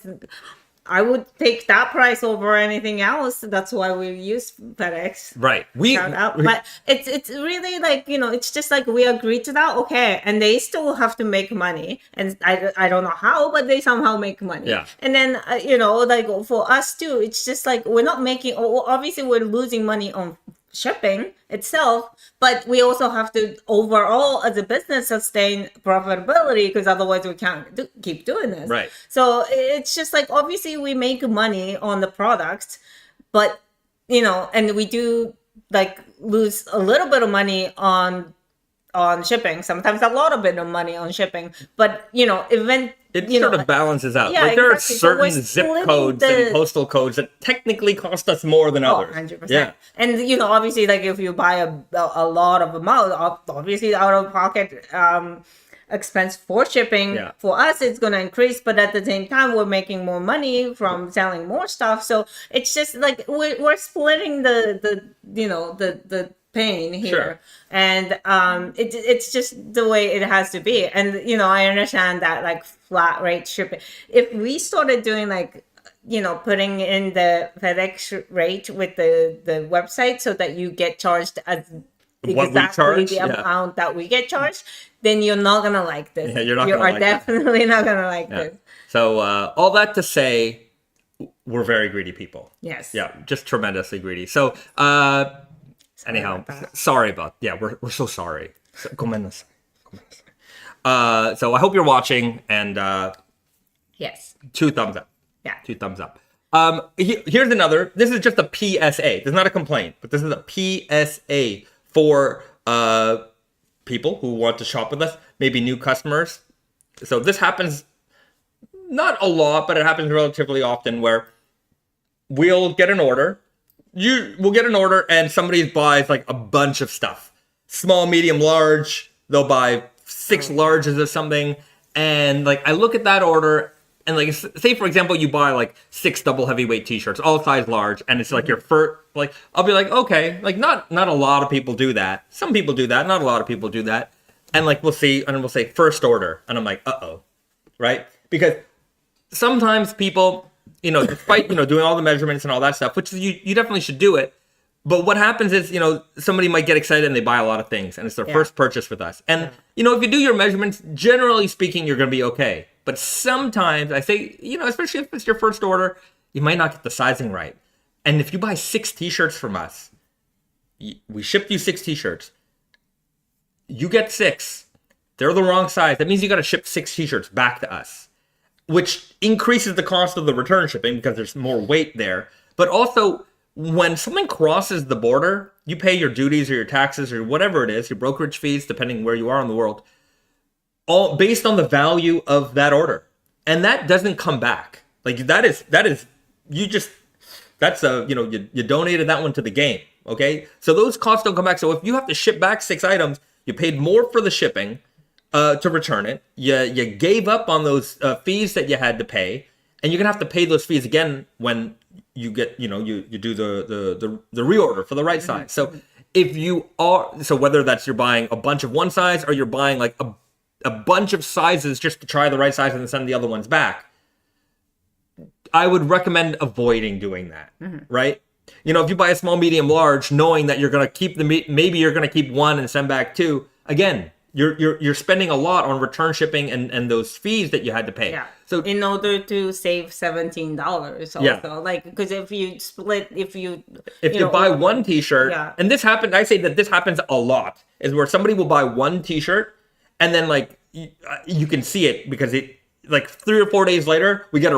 I would take that price over anything else. That's why we use FedEx. Right. But it's really like, it's just like we agreed to that. Okay. And they still have to make money. And I don't know how, but they somehow make money. Yeah. And then, like for us too, it's just like we're not making, obviously we're losing money on shipping itself, but we also have to overall as a business sustain profitability, because otherwise we can't keep doing this. Right. So it's just like, obviously we make money on the products, but and we do like lose a little bit of money on shipping, sometimes a lot of bit of money on shipping, but it sort of balances out. Yeah, like there exactly. are certain zip codes and postal codes that technically cost us more than others. 100%. Yeah. And obviously, like if you buy a lot of amount, obviously out of pocket expense for shipping for us, it's going to increase, but at the same time we're making more money from selling more stuff. So it's just like we're splitting the pain here. Sure. And it's just the way it has to be. And I understand that like flat rate shipping, if we started doing like putting in the FedEx rate with the website so that you get charged as exactly the amount that we get charged, then you're not gonna like this. Yeah, you are definitely not gonna like this. So all that to say, we're very greedy people. Yes. Yeah, just tremendously greedy. So anyhow, sorry about we're so sorry. So, so I hope you're watching, and yes, 2 thumbs up. Yeah, 2 thumbs up. Here's another. This is just a PSA. This is not a complaint, but this is a PSA for people who want to shop with us, maybe new customers. So this happens not a lot, but it happens relatively often, where we'll get an order. We'll get an order and somebody buys like a bunch of stuff. Small, medium, large. They'll buy 6 larges of something. And like I look at that order and like say for example you buy like 6 double heavyweight t-shirts, all size large, and it's like your first, like I'll be like, okay, like not a lot of people do that. Some people do that, not a lot of people do that. And like we'll see, and we'll say first order, and I'm like, uh-oh. Right? Because sometimes people, despite, doing all the measurements and all that stuff, which you definitely should do it. But what happens is, somebody might get excited and they buy a lot of things, and it's their first purchase with us. And, if you do your measurements, generally speaking, you're going to be okay. But sometimes I say, especially if it's your first order, you might not get the sizing right. And if you buy 6 t-shirts from us, we shipped you 6 t-shirts. You get 6. They're the wrong size. That means you got to ship 6 t-shirts back to us, which increases the cost of the return shipping because there's more weight there. But also, when something crosses the border, you pay your duties or your taxes or whatever it is, your brokerage fees, depending where you are in the world, all based on the value of that order. And that doesn't come back. Like you donated that one to the game. Okay. So those costs don't come back. So if you have to ship back 6 items, you paid more for the shipping to return it. You gave up on those fees that you had to pay, and you're gonna have to pay those fees again when you get, you do the reorder for the right size. So whether that's you're buying a bunch of one size or you're buying like a bunch of sizes just to try the right size and then send the other ones back, I would recommend avoiding doing that. Right? If you buy a small, medium, large, knowing that you're gonna keep maybe you're gonna keep 1 and send back 2. Again, you're spending a lot on return shipping and those fees that you had to pay. Yeah. So in order to save $17 also, Yeah. like, because if you split, if you buy one T-shirt, Yeah. and this happened, I say that this happens a lot, is where somebody will buy one T-shirt, and then like you can see it because it like 3 or 4 days later we get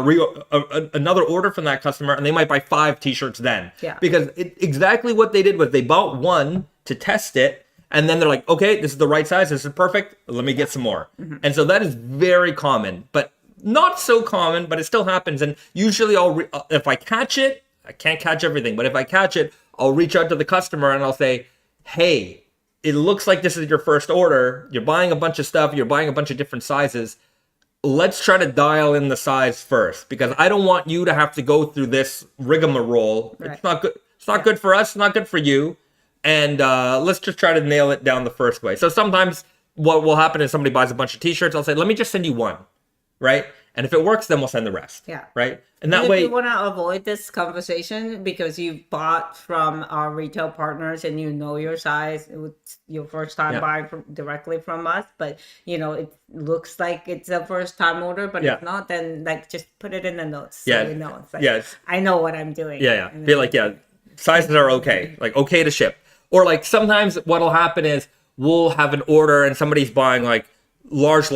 another order from that customer, and they might buy 5 T-shirts then. Yeah. Because exactly what they did was they bought one to test it, and then they're like, okay, this is the right size, this is perfect, let me get some more. And so that is very common, but not so common, but it still happens. And usually if I catch it, I can't catch everything, but if I catch it, I'll reach out to the customer and I'll say, hey, it looks like this is your first order. You're buying a bunch of stuff. You're buying a bunch of different sizes. Let's try to dial in the size first, because I don't want you to have to go through this rigmarole. Right. It's not good. It's not good for us. It's not good for you. And let's just try to nail it down the first way. So sometimes what will happen is somebody buys a bunch of T-shirts. I'll say, let me just send you one, right? And if it works, then we'll send the rest. Yeah. Right? And that if way... you want to avoid this conversation because you bought from our retail partners and you know your size, it's your first time buying directly from us, but it looks like it's a first time order, but if not, then like just put it in the notes so you know. It's like, I know what I'm doing. And be like, sizes are okay. Like, okay to ship. Or like sometimes what'll happen is we'll have an order and somebody's buying like large,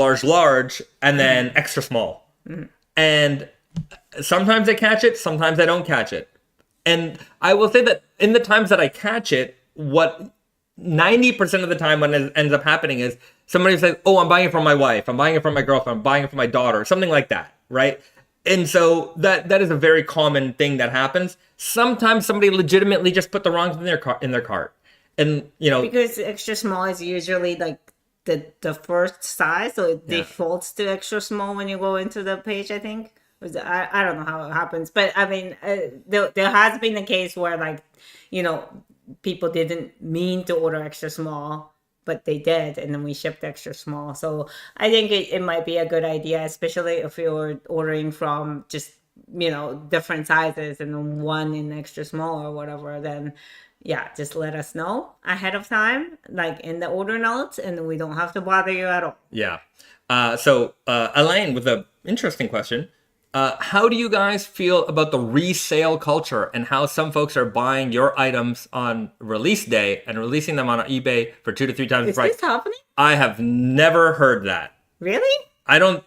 and then extra small. And sometimes I catch it, sometimes I don't catch it. And I will say that in the times that I catch it, what 90% of the time when it ends up happening is somebody says, oh, I'm buying it from my wife, I'm buying it from my girlfriend, I'm buying it from my daughter, something like that, right? And so that is a very common thing that happens. Sometimes somebody legitimately just put the wrong thing in their cart. And, because extra small is usually like the first size, so it defaults to extra small when you go into the page, I think. I don't know how it happens, but I mean, there has been a case where like, people didn't mean to order extra small, but they did, and then we shipped extra small. So I think it might be a good idea, especially if you're ordering from just, different sizes and then one in extra small or whatever, then just let us know ahead of time, like in the order notes, and we don't have to bother you at all. Yeah. So Elaine with an interesting question. How do you guys feel about the resale culture and how some folks are buying your items on release day and releasing them on eBay for 2 to 3 times the price? Is this happening? I have never heard that. Really? I don't...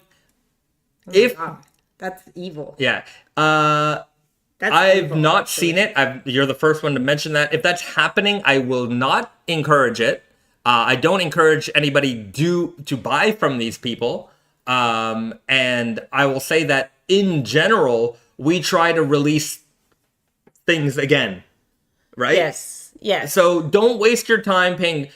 Wow. That's evil. Yeah. That's I've evil, not actually. seen it. You're the first one to mention that. If that's happening, I will not encourage it. I don't encourage anybody to buy from these people. And I will say that in general, we try to release things again, right? Yes. So don't waste your time paying.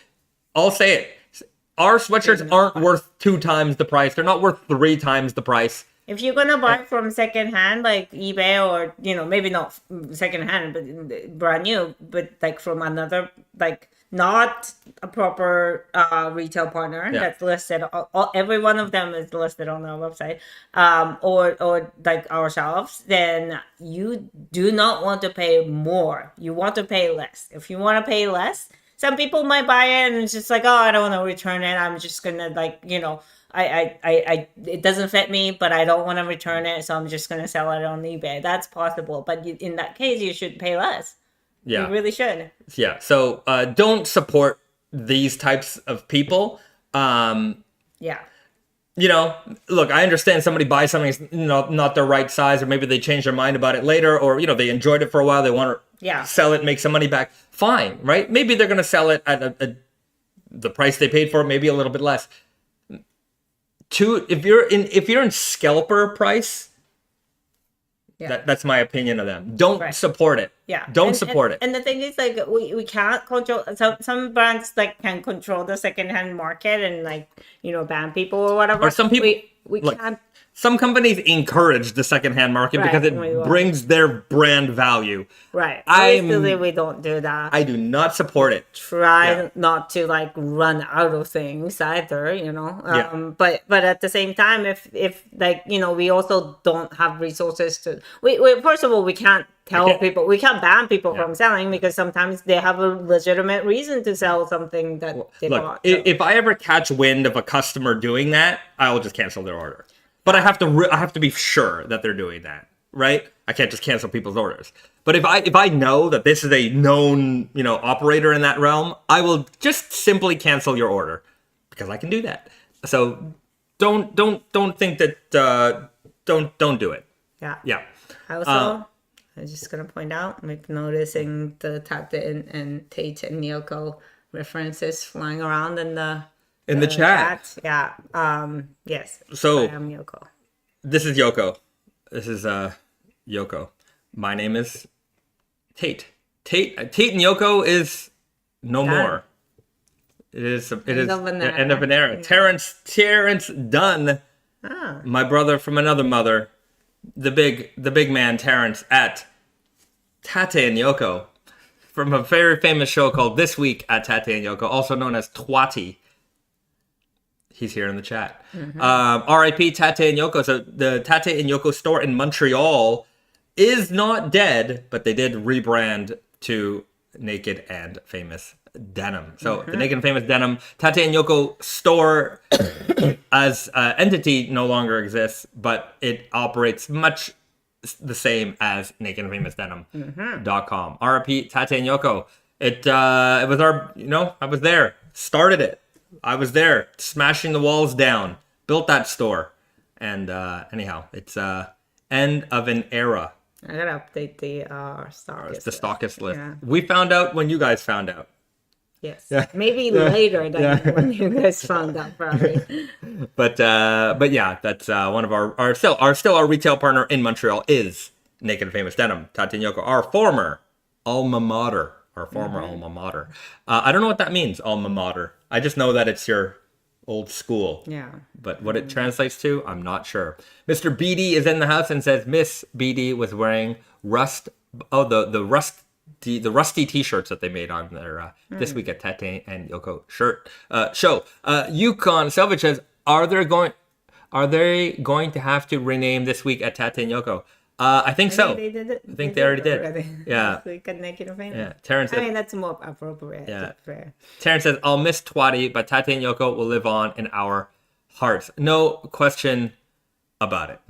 I'll say it. Our sweatshirts aren't worth 2 times the price. They're not worth 3 times the price. If you're gonna buy from secondhand, like eBay, or maybe not secondhand, but brand new, but like from another, like not a proper retail partner that's listed, every one of them is listed on our website, or like ourselves, then you do not want to pay more. You want to pay less. If you want to pay less, some people might buy it and it's just like, oh, I don't want to return it. I'm just gonna I it doesn't fit me, but I don't want to return it, so I'm just gonna sell it on eBay. That's possible, but in that case, you should pay less. Yeah, you really should. Yeah, so don't support these types of people. Yeah. Look, I understand somebody buys something not their right size, or maybe they change their mind about it later, or they enjoyed it for a while, they want to sell it, make some money back. Fine, right? Maybe they're gonna sell it at the price they paid for it, maybe a little bit less. If you're in scalper price, that's my opinion of them. Don't support it. Yeah. Don't support it. And the thing is, like, we can't control. Some brands like can control the secondhand market and ban people or whatever. Or some people we can't. Some companies encourage the secondhand market because it brings their brand value. Right. Obviously, we don't do that. I do not support it. Try not to run out of things either, But at the same time, if we also don't have resources to. We first of all, we can't tell people, we can't ban people from selling because sometimes they have a legitimate reason to sell something that they bought. So. If I ever catch wind of a customer doing that, I will just cancel their order. But I have to be sure that they're doing that, right? I can't just cancel people's orders. But if I know that this is a known, operator in that realm, I will just simply cancel your order because I can do that. So don't think that don't do it. Yeah. Yeah. Also, I'm just gonna point out, I'm noticing the Tate and Tate and Yoko references flying around in the chat. Yeah. Yes. So I am Yoko. This is Yoko. This is Yoko. My name is Tate. Tate and Yoko is no more. It is end of an era. Yeah. Terrence Dunn, my brother from another mother, the big man Terrence at Tate and Yoko, from a very famous show called This Week at Tate and Yoko, also known as Twati. He's here in the chat. R.I.P. Tate and Yoko. So the Tate and Yoko store in Montreal is not dead, but they did rebrand to Naked and Famous Denim. So the Naked and Famous Denim Tate and Yoko store as an entity no longer exists, but it operates much the same as Naked and Famous Denim.com. R.I.P. Tate and Yoko. It was our, I was there, started it. I was there, smashing the walls down, built that store, and anyhow, it's end of an era. I gotta update the stockist list. Yeah. We found out when you guys found out. Yes, maybe later than when you guys found out, probably. But yeah, that's one of our retail partner in Montreal is Naked and Famous Denim, Tate and Yoko, our former alma mater. Alma mater. I don't know what that means, alma mater. I just know that it's your old school. Yeah. But what it translates to, I'm not sure. Mr. BD is in the house and says Miss BD was wearing the rusty t-shirts that they made on their This Week at Tate and Yoko show. Yukon Selvage says, are they going to have to rename This Week at Tate and Yoko? I think so. They did it. I think they already did. Yeah. Naked and Famous. Yeah. Terrence. That's more appropriate. Yeah. Fair. Terrence says, I'll miss Twati, but Tate and Yoko will live on in our hearts. No question about it.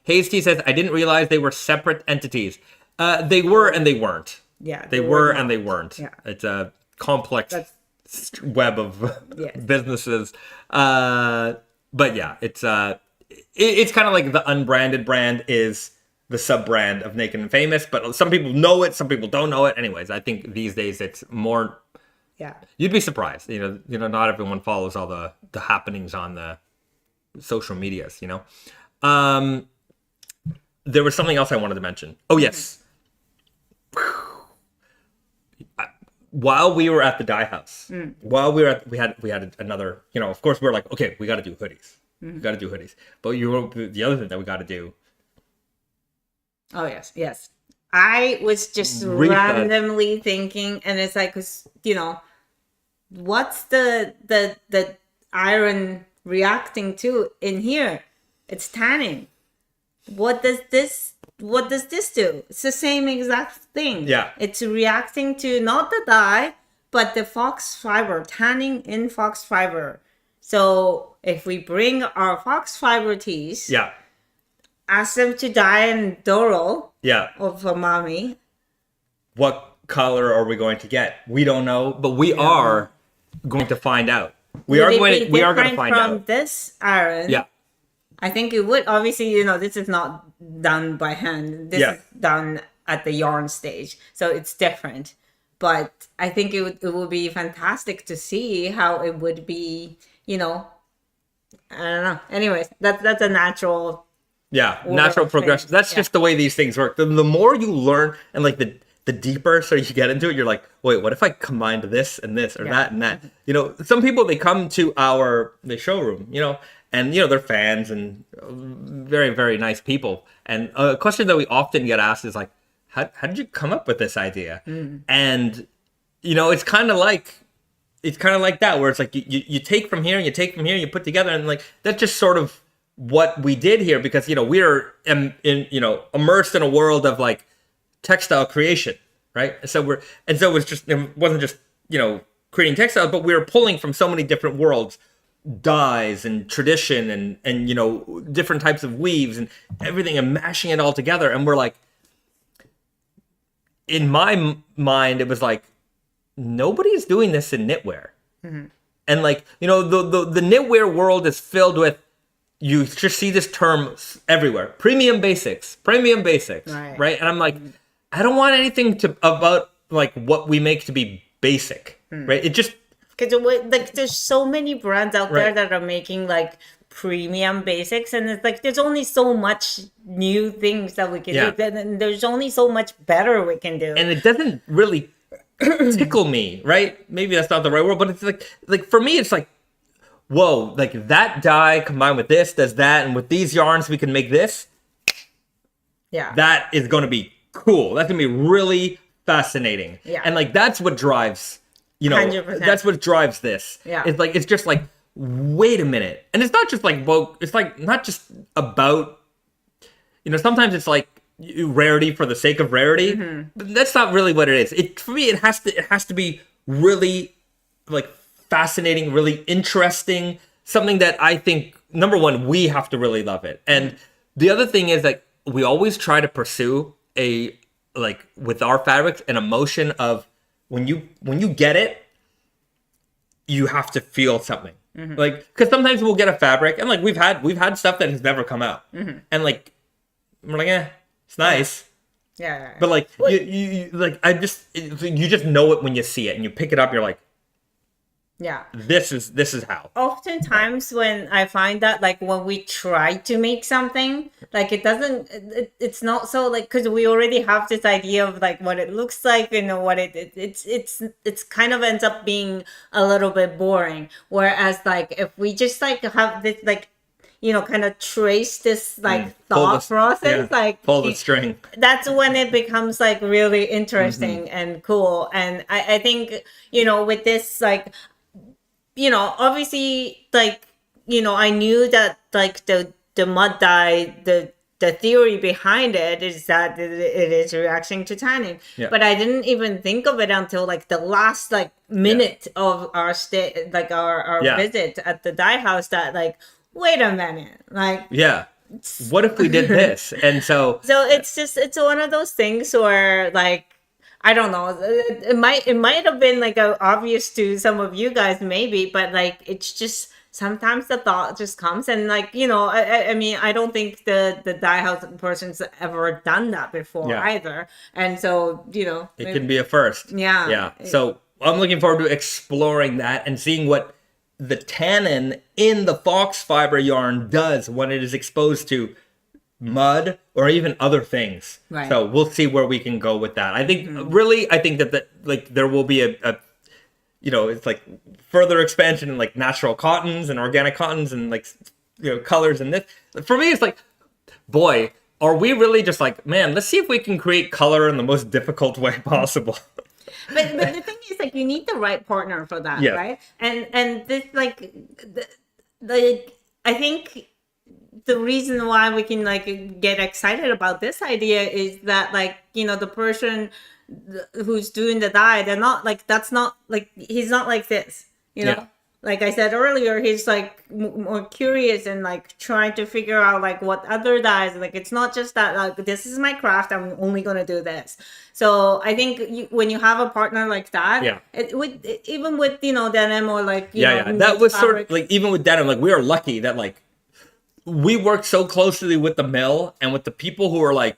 Hayes T says, I didn't realize they were separate entities. They were and they weren't. Yeah. They were and they weren't. Yeah. It's a complex web of businesses. But yeah, it's kind of like the unbranded brand is the sub-brand of Naked and Famous, but some people know it, some people don't know it. Anyways, I think these days it's more... Yeah. You'd be surprised. Not everyone follows all the happenings on the social medias, There was something else I wanted to mention. Oh, yes. While we were at the dye house, we had another, of course we were like, okay, we got to do hoodies. We got to do hoodies. But the other thing that we got to do. Oh, yes. I was just randomly thinking, and it's like, what's the iron reacting to in here? It's tanning. What does this do? It's the same exact thing. Yeah. It's reacting to not the dye, but the Foxfibre, tanning in Foxfibre. So if we bring our Foxfibre tees, ask them to dye in Doro of Amami. What color are we going to get? We don't know, but we are going to find out. We are going to find out. From this iron, I think it would. Obviously, this is not done by hand. This is done at the yarn stage, so it's different. But I think it would be fantastic to see how it would be. I don't know. Anyways, that's a natural. Yeah, natural progression. That's just the way these things work. The more you learn, and like the deeper so you get into it, you're like, wait, what if I combined this and this or that and that? Some people, they come to the showroom, and they're fans and very, very nice people. And a question that we often get asked is like, how did you come up with this idea? And it's kind of like that, where it's like you take from here and you take from here and you put together, and like that just sort of what we did here, because we're immersed in a world of like textile creation, right? So it wasn't just creating textiles, but we were pulling from so many different worlds, dyes and tradition and different types of weaves and everything, and mashing it all together. And we're like, in my mind, it was like, nobody's doing this in knitwear. And like, the knitwear world is filled with, you just see this term everywhere, premium basics, right? And I'm like, I don't want anything about like what we make to be basic, right? It just, because like there's so many brands out there that are making like premium basics, and it's like there's only so much new things that we can do, and there's only so much better we can do, and it doesn't really tickle me, right? Maybe that's not the right word, but it's like for me, it's like, whoa, like that dye combined with this does that, and with these yarns we can make this. Yeah, that is going to be cool. That's going to be really fascinating. Yeah, and like that's what drives. 100%. That's what drives this. Yeah. It's just like, wait a minute. And it's not just like, well, it's like not just about, sometimes it's like rarity for the sake of rarity. But that's not really what it is. For me, it has to be really like fascinating, really interesting, something that I think, number one, we have to really love it. And the other thing is that we always try to pursue with our fabrics, an emotion of, when you get it, you have to feel something. Like, because sometimes we'll get a fabric, and like we've had stuff that has never come out, and like we're like, it's nice. Yeah. But like you just know it when you see it, and you pick it up, you're like, yeah, this is how. Oftentimes when I find that, like, when we try to make something, like, it's not so, like, because we already have this idea of like what it looks like, what it's kind of ends up being a little bit boring. Whereas like if we just like have this like, kind of trace this like thought process, like pull the string. That's when it becomes like really interesting and cool. And I think, with this, like, obviously, like, I knew that like the mud dye, the theory behind it is that it is reaction to tanning. But I didn't even think of it until like the last like minute of our stay, like our visit at the dye house, that like, wait a minute, like, what if we did this? And so it's one of those things where, like, I don't know, it might have been like obvious to some of you guys maybe, but like it's just sometimes the thought just comes, and like, I mean, I don't think the dye house person's ever done that before either, and so it can be a first. So I'm looking forward to exploring that and seeing what the tannin in the Foxfibre yarn does when it is exposed to mud or even other things. So we'll see where we can go with that. I think that like there will be a it's like further expansion in like natural cottons and organic cottons and like colors, and this for me it's like, boy, are we really just like, man, let's see if we can create color in the most difficult way possible. But the thing is, like, you need the right partner for that, right? And this, like, I think the reason why we can like get excited about this idea is that, like, the person who's doing the dye, they're not like, that's not like, he's not like this, Like I said earlier, he's like more curious and like trying to figure out like what other dyes. Like, it's not just that like, this is my craft, I'm only gonna do this. So I think when you have a partner like that, even with denim or like that was sort of like, even with denim, like we are lucky that like we worked so closely with the mill and with the people who are like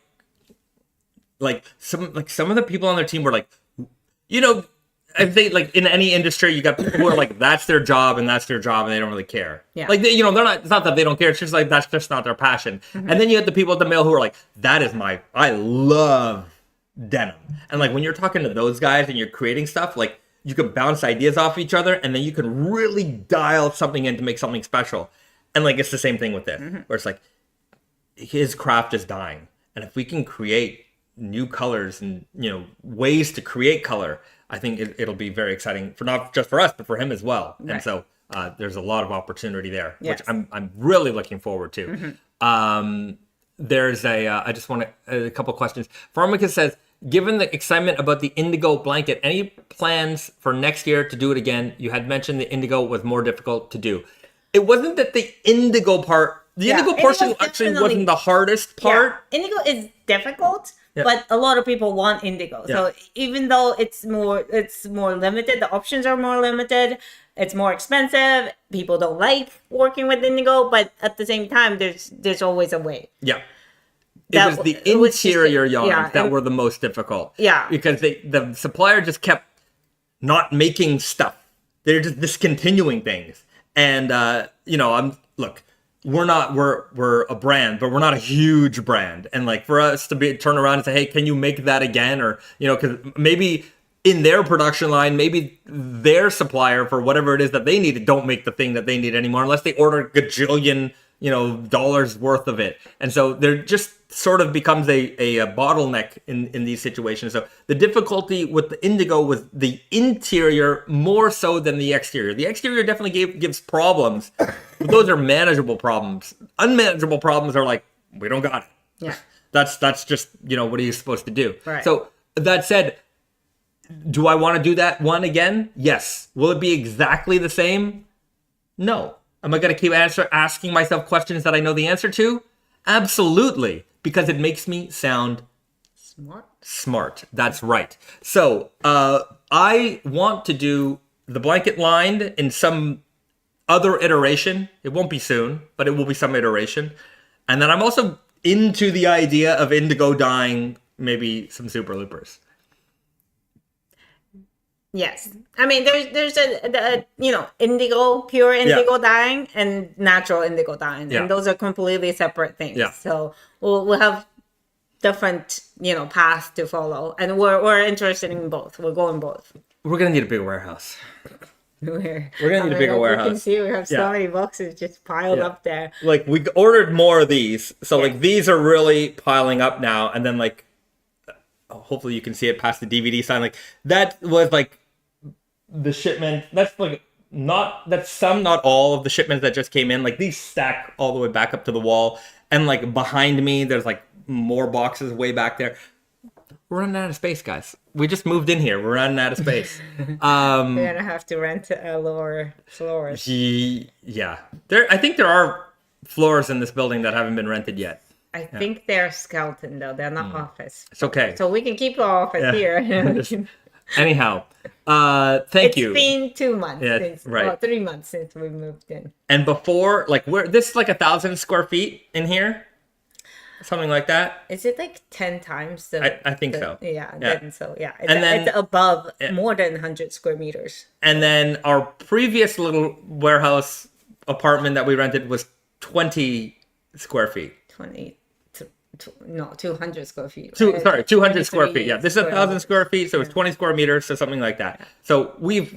some of the people on their team were like, I think like in any industry, you got people who are like, that's their job and they don't really care. Like, they're not, it's not that they don't care. It's just like, that's just not their passion. And then you have the people at the mill who are like, I love denim. And like, when you're talking to those guys and you're creating stuff, like you can bounce ideas off each other and then you can really dial something in to make something special. And like, it's the same thing with this, where it's like, his craft is dying. And if we can create new colors and, ways to create color, I think it'll be very exciting for not just for us, but for him as well. And so there's a lot of opportunity there, Yes. which I'm really looking forward to. There's I just want a couple questions. Pharmacus says, given the excitement about the Indigo blanket, any plans for next year to do it again? You had mentioned the Indigo was more difficult to do. It wasn't that the Indigo part, Indigo portion actually wasn't the hardest part. Yeah. Indigo is difficult, Yeah. but a lot of people want Indigo. Yeah. So even though it's more limited, the options are more limited, it's more expensive, people don't like working with Indigo, but at the same time there's always a way. Yeah. It was the interior yarns that were the most difficult. Yeah. Because the supplier just kept not making stuff. They're just discontinuing things. And we're a brand, but we're not a huge brand. And like for us to turn around and say, hey, can you make that again? Or, because maybe in their production line, maybe their supplier for whatever it is that they needed don't make the thing that they need anymore unless they order a gajillion, dollars worth of it. And so there just sort of becomes a bottleneck in these situations. So the difficulty with the Indigo was the interior more so than the exterior. The exterior definitely gives problems, but those are manageable problems. Unmanageable problems are like, we don't got it. Yeah. That's just, what are you supposed to do? Right. So that said, do I want to do that one again? Yes. Will it be exactly the same? No. Am I going to keep asking myself questions that I know the answer to? Absolutely. Because it makes me sound smart. That's right. So I want to do the blanket lined in some other iteration. It won't be soon, but it will be some iteration. And then I'm also into the idea of Indigo dyeing maybe some super loopers. Yes. I mean, there's indigo, pure indigo dyeing and natural indigo dyeing. Yeah. And those are completely separate things. Yeah. So we'll have different, paths to follow. And we're interested in both. We're going both. We're going to need a bigger warehouse. We're going to need a bigger warehouse. You can see we have so many boxes just piled up there. Like, we ordered more of these. So, like, these are really piling up now. And then, like, hopefully you can see it past the DVD sign. Like, that was, like, the shipment. That's, like, not all of the shipments that just came in. Like, these stack all the way back up to the wall. And, like, behind me, there's, like, more boxes way back there. We're running out of space, guys. We just moved in here. We're running out of space. We're gonna have to rent lower floors. Yeah. I think there are floors in this building that haven't been rented yet. I think they're skeleton though. They're not office. It's okay. So we can keep our office here. Anyhow, thank you. It's been 2 months since, right. well, 3 months since we moved in. And before, like, this is like 1,000 square feet in here. Something like that. Is it like 10 times the... I think so. Yeah. Then It's above more than 100 square meters. And then our previous little warehouse apartment that we rented was 20 square feet. 200 square feet. 200 square feet. Yeah, this is 1,000 square feet, so it's 20 square meters, so something like that. So we've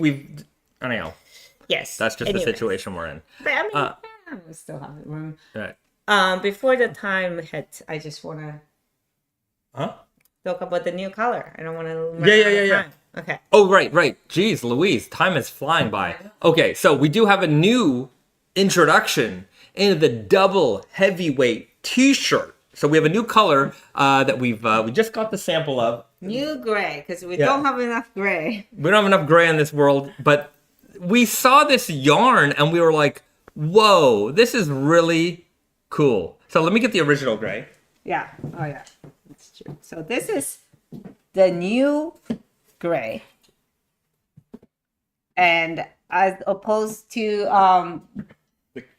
I don't know. Yes. That's just the situation we're in. But I mean, we still have room. Right. Before the time hits, I just want to talk about the new color. I don't want to Yeah. Okay. Oh, right. Jeez, Louise, time is flying by. Okay, so we do have a new introduction into the double heavyweight t-shirt. So we have a new color that we just got the sample of. New gray, because we don't have enough gray. We don't have enough gray in this world, but we saw this yarn and we were like, whoa, this is really cool. So let me get the original gray. Yeah. Oh, yeah. That's true. So this is the new gray. And as opposed to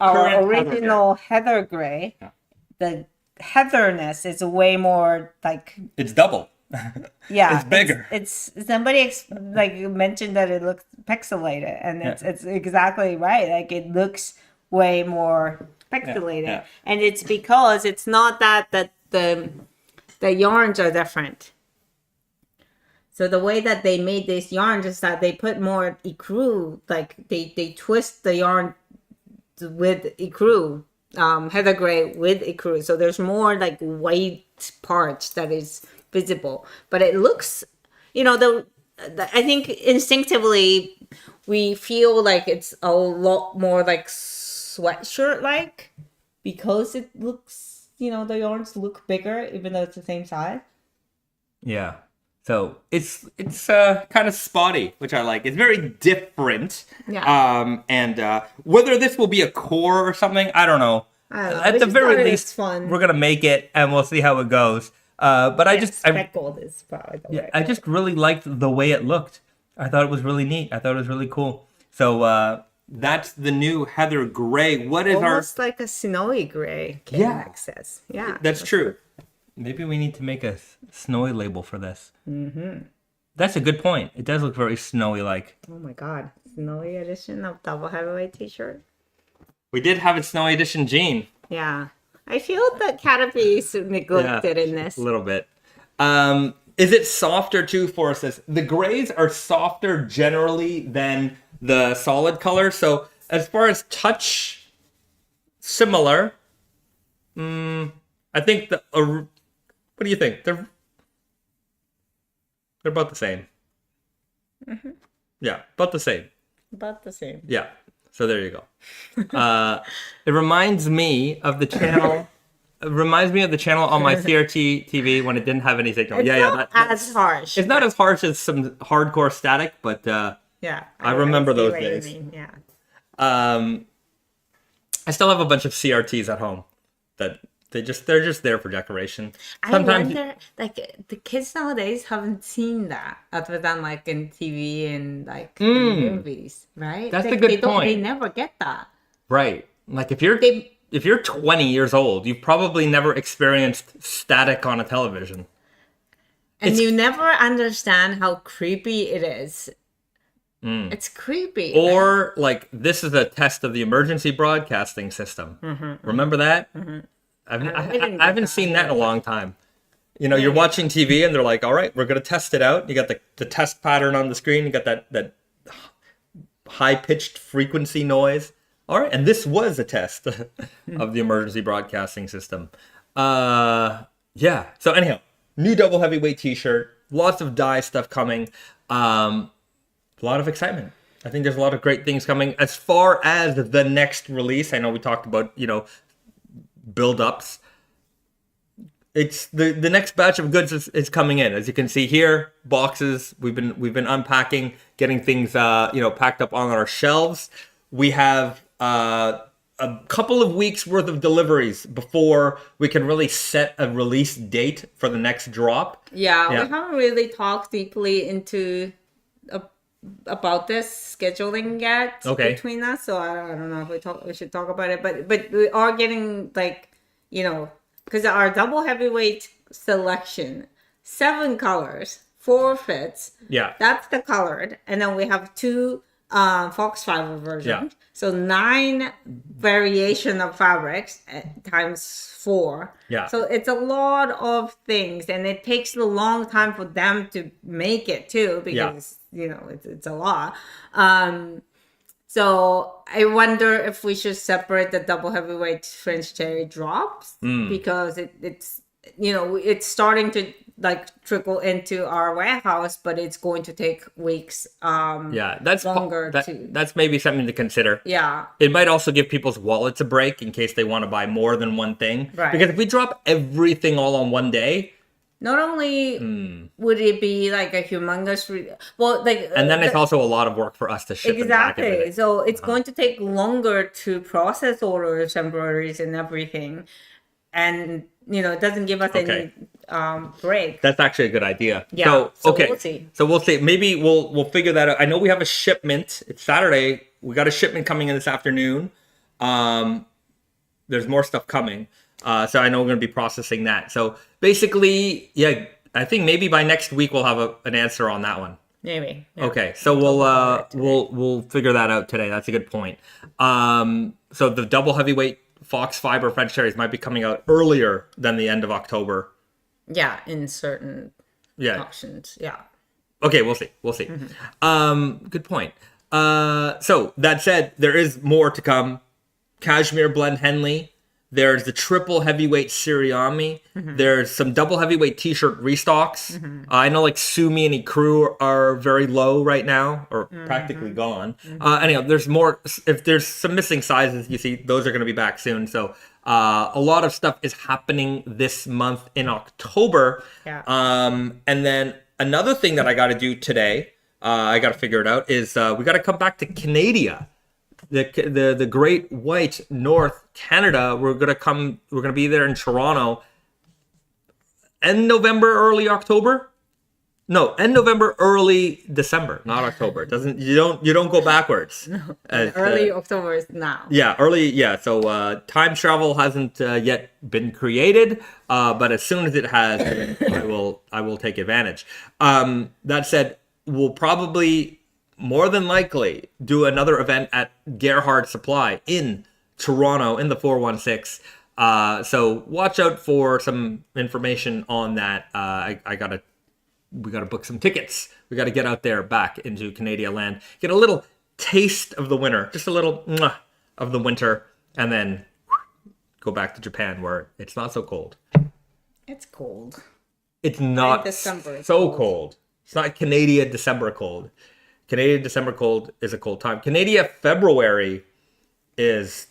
our original heather gray, the heatherness is way more like... It's double. Yeah. It's bigger. It's somebody mentioned that it looks pixelated, and it's exactly right. Like, it looks way more pixelated, and it's because it's not that the yarns are different. So the way that they made these yarns is that they put more ecru, like they twist the yarn with ecru, heather gray with ecru. So there's more like white parts that is visible, but it looks, I think instinctively we feel like it's a lot more like sweatshirt like because it looks, the yarns look bigger even though it's the same size. Yeah. So it's kind of spotty, which I like. It's very different. Yeah. And whether this will be a core or something, I don't know. I don't know. At We the just very thought it was least, fun. we're gonna make it, and we'll see how it goes. But I speckled is probably the way. I just really liked the way it looked. I thought it was really neat. I thought it was really cool. So that's the new Heather Gray. What is almost like a snowy gray. K-Max says. Yeah. That's true. Maybe we need to make a snowy label for this. Mm-hmm. That's a good point. It does look very snowy-like. Oh my god. Snowy edition of double heavyweight t-shirt. We did have a snowy edition jean. Yeah. I feel that Caterpie is neglected in this. A little bit. Is it softer too, Forrest says? The grays are softer generally than the solid color. So as far as touch, similar. I think what do you think? They're about the same. Mm-hmm. Yeah, about the same. About the same. Yeah. So there you go. It reminds me of the channel. It reminds me of the channel on my CRT TV when it didn't have any signal. It's not as harsh. It's not as harsh as some hardcore static, but yeah, I remember see those what you days. mean, yeah. I still have a bunch of CRTs at home that they're just there for decoration. I wonder, like the kids nowadays haven't seen that other than like in TV and like movies, right? That's like, a good point. They never get that, right? Like if you're 20 years old, you've probably never experienced static on a television. And you never understand how creepy it is. It's creepy. Or like this is a test of the emergency broadcasting system. Remember that? I haven't seen that in a long time. You're watching TV and they're like, all right, we're going to test it out. You got the test pattern on the screen. You got that high-pitched frequency noise. All right, and this was a test of the emergency broadcasting system. Yeah. So anyhow, new double heavyweight t-shirt. Lots of dye stuff coming. A lot of excitement. I think there's a lot of great things coming. As far as the next release, I know we talked about, build-ups. It's the next batch of goods is coming in. As you can see here, boxes. We've been unpacking, getting things packed up on our shelves. We have a couple of weeks worth of deliveries before we can really set a release date for the next drop. Yeah. We haven't really talked deeply into about this scheduling yet between us, so I don't know if we should talk about it, but we are getting because our double heavyweight selection, 7 colors, 4 fits. Yeah, that's the colored, and then we have 2 Foxfibre versions. Yeah. So 9 variation of fabrics times 4. Yeah. So it's a lot of things, and it takes a long time for them to make it too, because it's a lot. So I wonder if we should separate the double heavyweight French terry drops because it's starting to trickle into our warehouse, but it's going to take weeks. That's longer. That's maybe something to consider. Yeah, it might also give people's wallets a break in case they want to buy more than one thing. Right. Because if we drop everything all on one day, not only would it be like a humongous, and then it's also a lot of work for us to ship. Exactly. So it's going to take longer to process orders, embroideries, and everything, and it doesn't give us any break. That's actually a good idea. Yeah. So okay. We'll see. So we'll see. Maybe we'll figure that out. I know we have a shipment. It's Saturday. We got a shipment coming in this afternoon. There's more stuff coming. So I know we're going to be processing that. So basically, I think maybe by next week we'll have an answer on that one. Maybe. Yeah. Okay. So we'll figure that out today. That's a good point. So the double heavyweight Foxfibre French terries might be coming out earlier than the end of October. Yeah, in certain options. Yeah. Okay, we'll see. Mm-hmm. Good point. So that said, there is more to come. Cashmere blend Henley. There's the triple heavyweight Siriami. There's some double heavyweight t-shirt restocks. I know like Sumi and Ikuru are very low right now, or practically gone. Anyhow, there's more. If there's some missing sizes, you see those are going to be back soon. So a lot of stuff is happening this month in October. Yeah. And then another thing that I got to do today, I got to figure it out, is we got to come back to Canada. The Great White North Canada. We're gonna be there in Toronto. End November, early October. No, end November, early December, not October. It doesn't you don't go backwards. No, early October is now. Yeah, early. Yeah, so time travel hasn't yet been created, but as soon as it has, I will take advantage. That said, we'll probably, more than likely, do another event at Gerhard Supply in Toronto in the 416. So watch out for some information on that. We gotta book some tickets. We gotta get out there back into Canadian land, get a little taste of the winter, just a little of the winter, and then go back to Japan where it's not so cold. It's cold. It's not December so cold. It's not Canadian December cold. Canadian December cold is a cold time. Canadian February is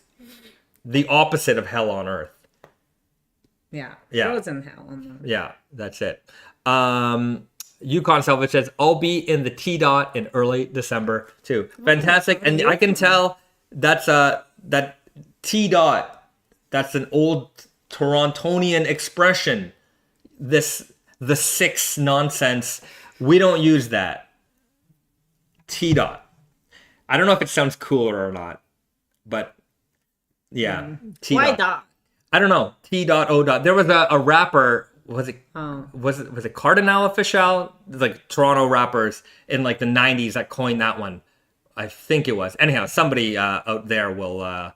the opposite of hell on earth. Yeah. Yeah. Frozen hell on earth. Yeah, that's it. Yukon Salvage says, I'll be in the T-Dot in early December too. Fantastic. And I can tell that's that T-Dot, that's an old Torontonian expression. The six nonsense. We don't use that. T-Dot. I don't know if it sounds cooler or not, but yeah. T-Dot. Why dot? I don't know. T-Dot, O-Dot. There was a rapper, was it Cardinal Official? Like Toronto rappers in like the 90s that coined that one. I think it was. Anyhow, somebody out there will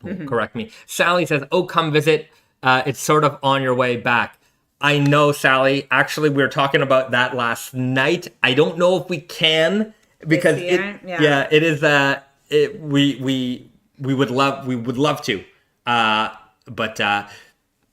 correct me. Sally says, oh, come visit. It's sort of on your way back. I know, Sally. Actually, we were talking about that last night. I don't know if we can because it is we would love to.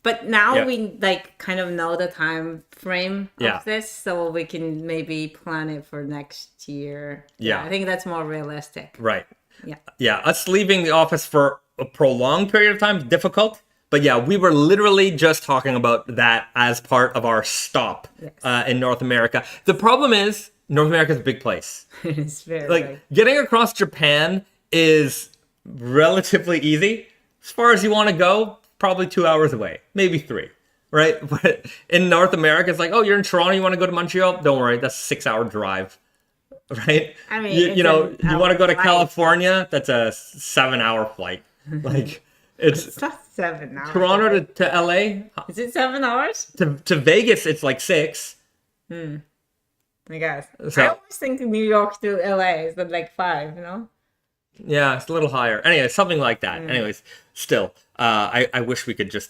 But now we like kind of know the time frame of this, so we can maybe plan it for next year. Yeah. I think that's more realistic. Right. Yeah. Yeah. Us leaving the office for a prolonged period of time is difficult. But yeah, we were literally just talking about that as part of our stop in North America. The problem is North America is a big place. It's very big. Getting across Japan is relatively easy. As far as you want to go, probably 2 hours away, maybe 3, right? But in North America, it's like, oh, you're in Toronto, you want to go to Montreal? Don't worry, that's a 6-hour drive, right? I mean, you want to go to California? That's a 7-hour flight. Like, it's not 7 hours. Toronto to LA? Is it 7 hours? To Vegas, it's like 6. I guess. So, I always think New York to LA is like 5, you know? Yeah, it's a little higher. Anyway, something like that. Anyways, still, I wish we could just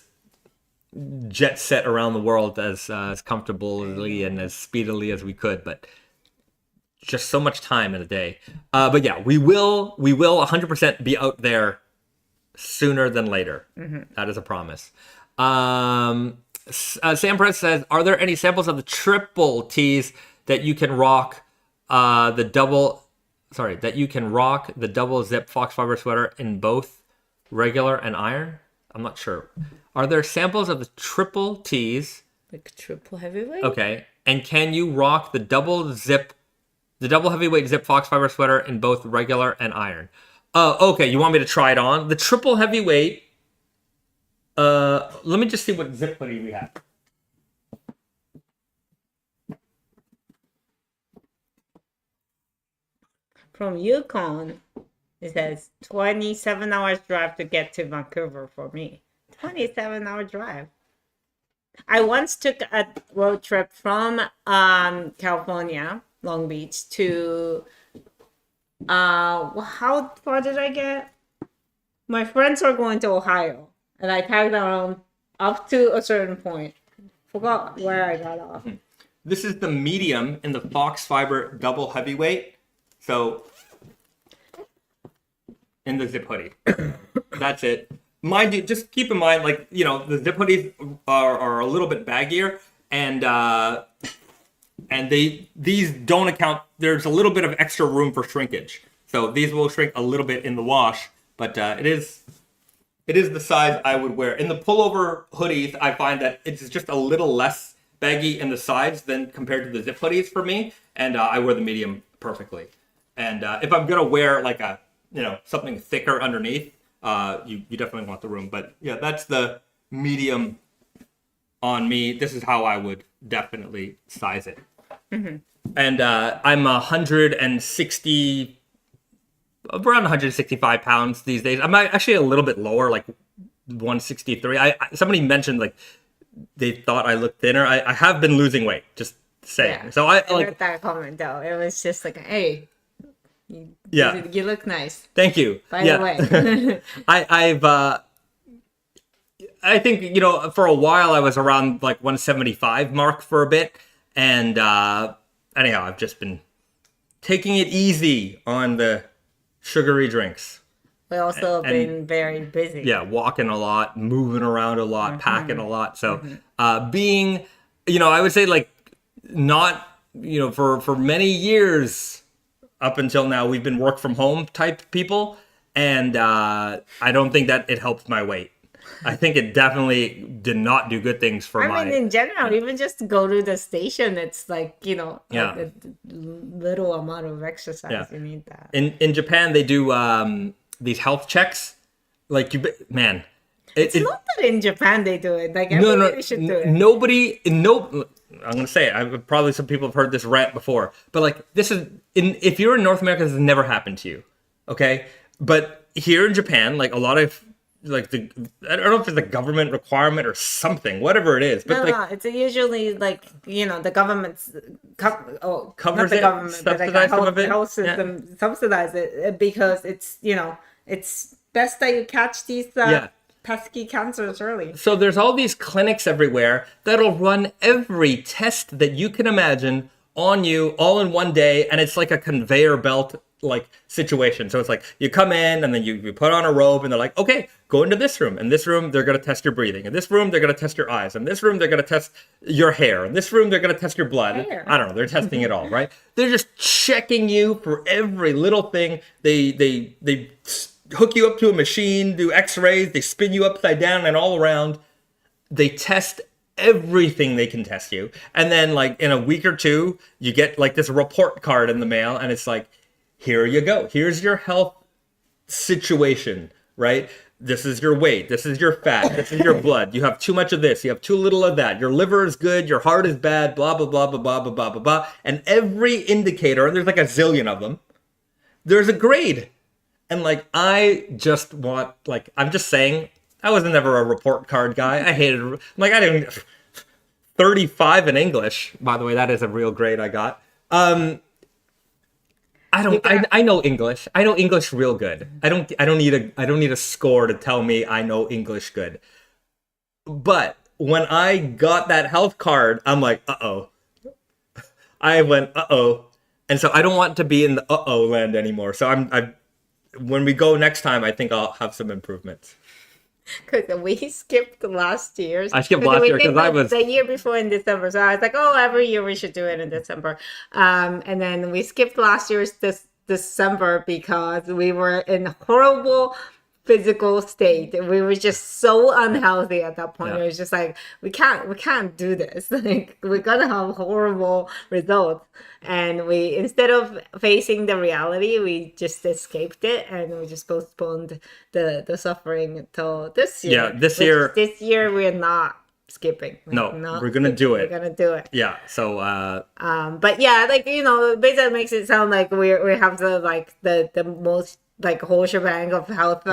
jet set around the world as comfortably and as speedily as we could, but just so much time in a day. But yeah, we will 100% be out there sooner than later. That is a promise. Sam Press says, are there any samples of the triple tees that you can rock the double zip Foxfibre sweater in both regular and iron? I'm not sure. Are there samples of the triple tees? Like triple heavyweight? Okay. And can you rock the double heavyweight zip Foxfibre sweater in both regular and iron? Okay. You want me to try it on? The triple heavyweight. Let me just see what zip hoodie we have. From Yukon, it says 27 hours drive to get to Vancouver for me. 27-hour drive. I once took a road trip from California, Long Beach, to how far did I get? My friends are going to Ohio, and I tagged along up to a certain point. Forgot where I got off. This is the medium in the Foxfibre double heavyweight. So, in the zip hoodie. That's it. mind you, just keep in mind, like, you know, the zip hoodies are a little bit baggier, and these don't account. There's a little bit of extra room for shrinkage, so these will shrink a little bit in the wash. But it is the size I would wear. In the pullover hoodies, I find that it's just a little less baggy in the sides than compared to the zip hoodies for me, and I wear the medium perfectly. And if I'm gonna wear like a, you know, something thicker underneath, you definitely want the room. But yeah, that's the medium on me. This is how I would definitely size it. Mm-hmm. And I'm 160, around 165 pounds these days. I'm actually a little bit lower, like 163. Somebody mentioned like they thought I looked thinner. I have been losing weight, just saying. Yeah. So I like heard that comment though. It was just like, hey, you look nice. Thank you. By the way, I think, you know, for a while I was around like 175 mark for a bit, and anyhow, I've just been taking it easy on the sugary drinks. We also been very busy. Yeah, walking a lot, moving around a lot, packing a lot. So being, you know, I would say like not, you know, for many years up until now, we've been work from home type people. And I don't think that it helped my weight. I think it definitely did not do good things for I mean, in general, even just go to the station, it's like, you know, like a little amount of exercise. Yeah. You need that. In Japan, they do these health checks. Like, it's not that in Japan they do it. Like, everybody should do it. I'm going to say it. Probably some people have heard this rant before. But, like, if you're in North America, this has never happened to you. Okay? But here in Japan, like, a lot of, like, I don't know if it's a government requirement or something, whatever it is. But no, it's usually, like, you know, the government's covers not the it, government, but like some of it. Health system subsidize it because it's, you know, it's best that you catch these pesky cancers early. So there's all these clinics everywhere that'll run every test that you can imagine on you all in one day, and it's like a conveyor belt like situation. So it's like you come in and then you put on a robe and they're like, okay, go into this room. In this room, they're going to test your breathing. In this room, they're going to test your eyes. In this room, they're going to test your hair. In this room, they're going to test your blood. Hair. I don't know. They're testing it all, right? They're just checking you for every little thing. They hook you up to a machine, do x-rays, they spin you upside down and all around. They test everything they can test you. And then like in a week or two, you get like this report card in the mail and it's like, here you go. Here's your health situation, right? This is your weight. This is your fat. This is your blood. You have too much of this. You have too little of that. Your liver is good. Your heart is bad. Blah, blah, blah, blah, blah, blah, blah, blah, blah. And every indicator, and there's like a zillion of them, there's a grade. And like, I just want, like, I'm just saying, I was never a report card guy. I hated, like, I didn't, 35 in English. By the way, that is a real grade I got. I know English. I know English real good. I don't need a score to tell me I know English good. But when I got that health card, I'm like, uh-oh. I went, uh-oh. And so I don't want to be in the uh-oh land anymore. So when we go next time, I think I'll have some improvements. Because we skipped last year's. I skipped last year because I was the year before in December. So I was like, oh, every year we should do it in December. And then we skipped last year's December because we were in horrible physical state. We were just so unhealthy at that point. Yeah. It was just like we can't do this. Like we're gonna have horrible results. And we, instead of facing the reality, we just escaped it and we just postponed the suffering until this year. Yeah, this year we're not skipping. We're gonna do it. We're gonna do it. Yeah. So but yeah, like, you know, basically makes it sound like we have the most like whole shebang of health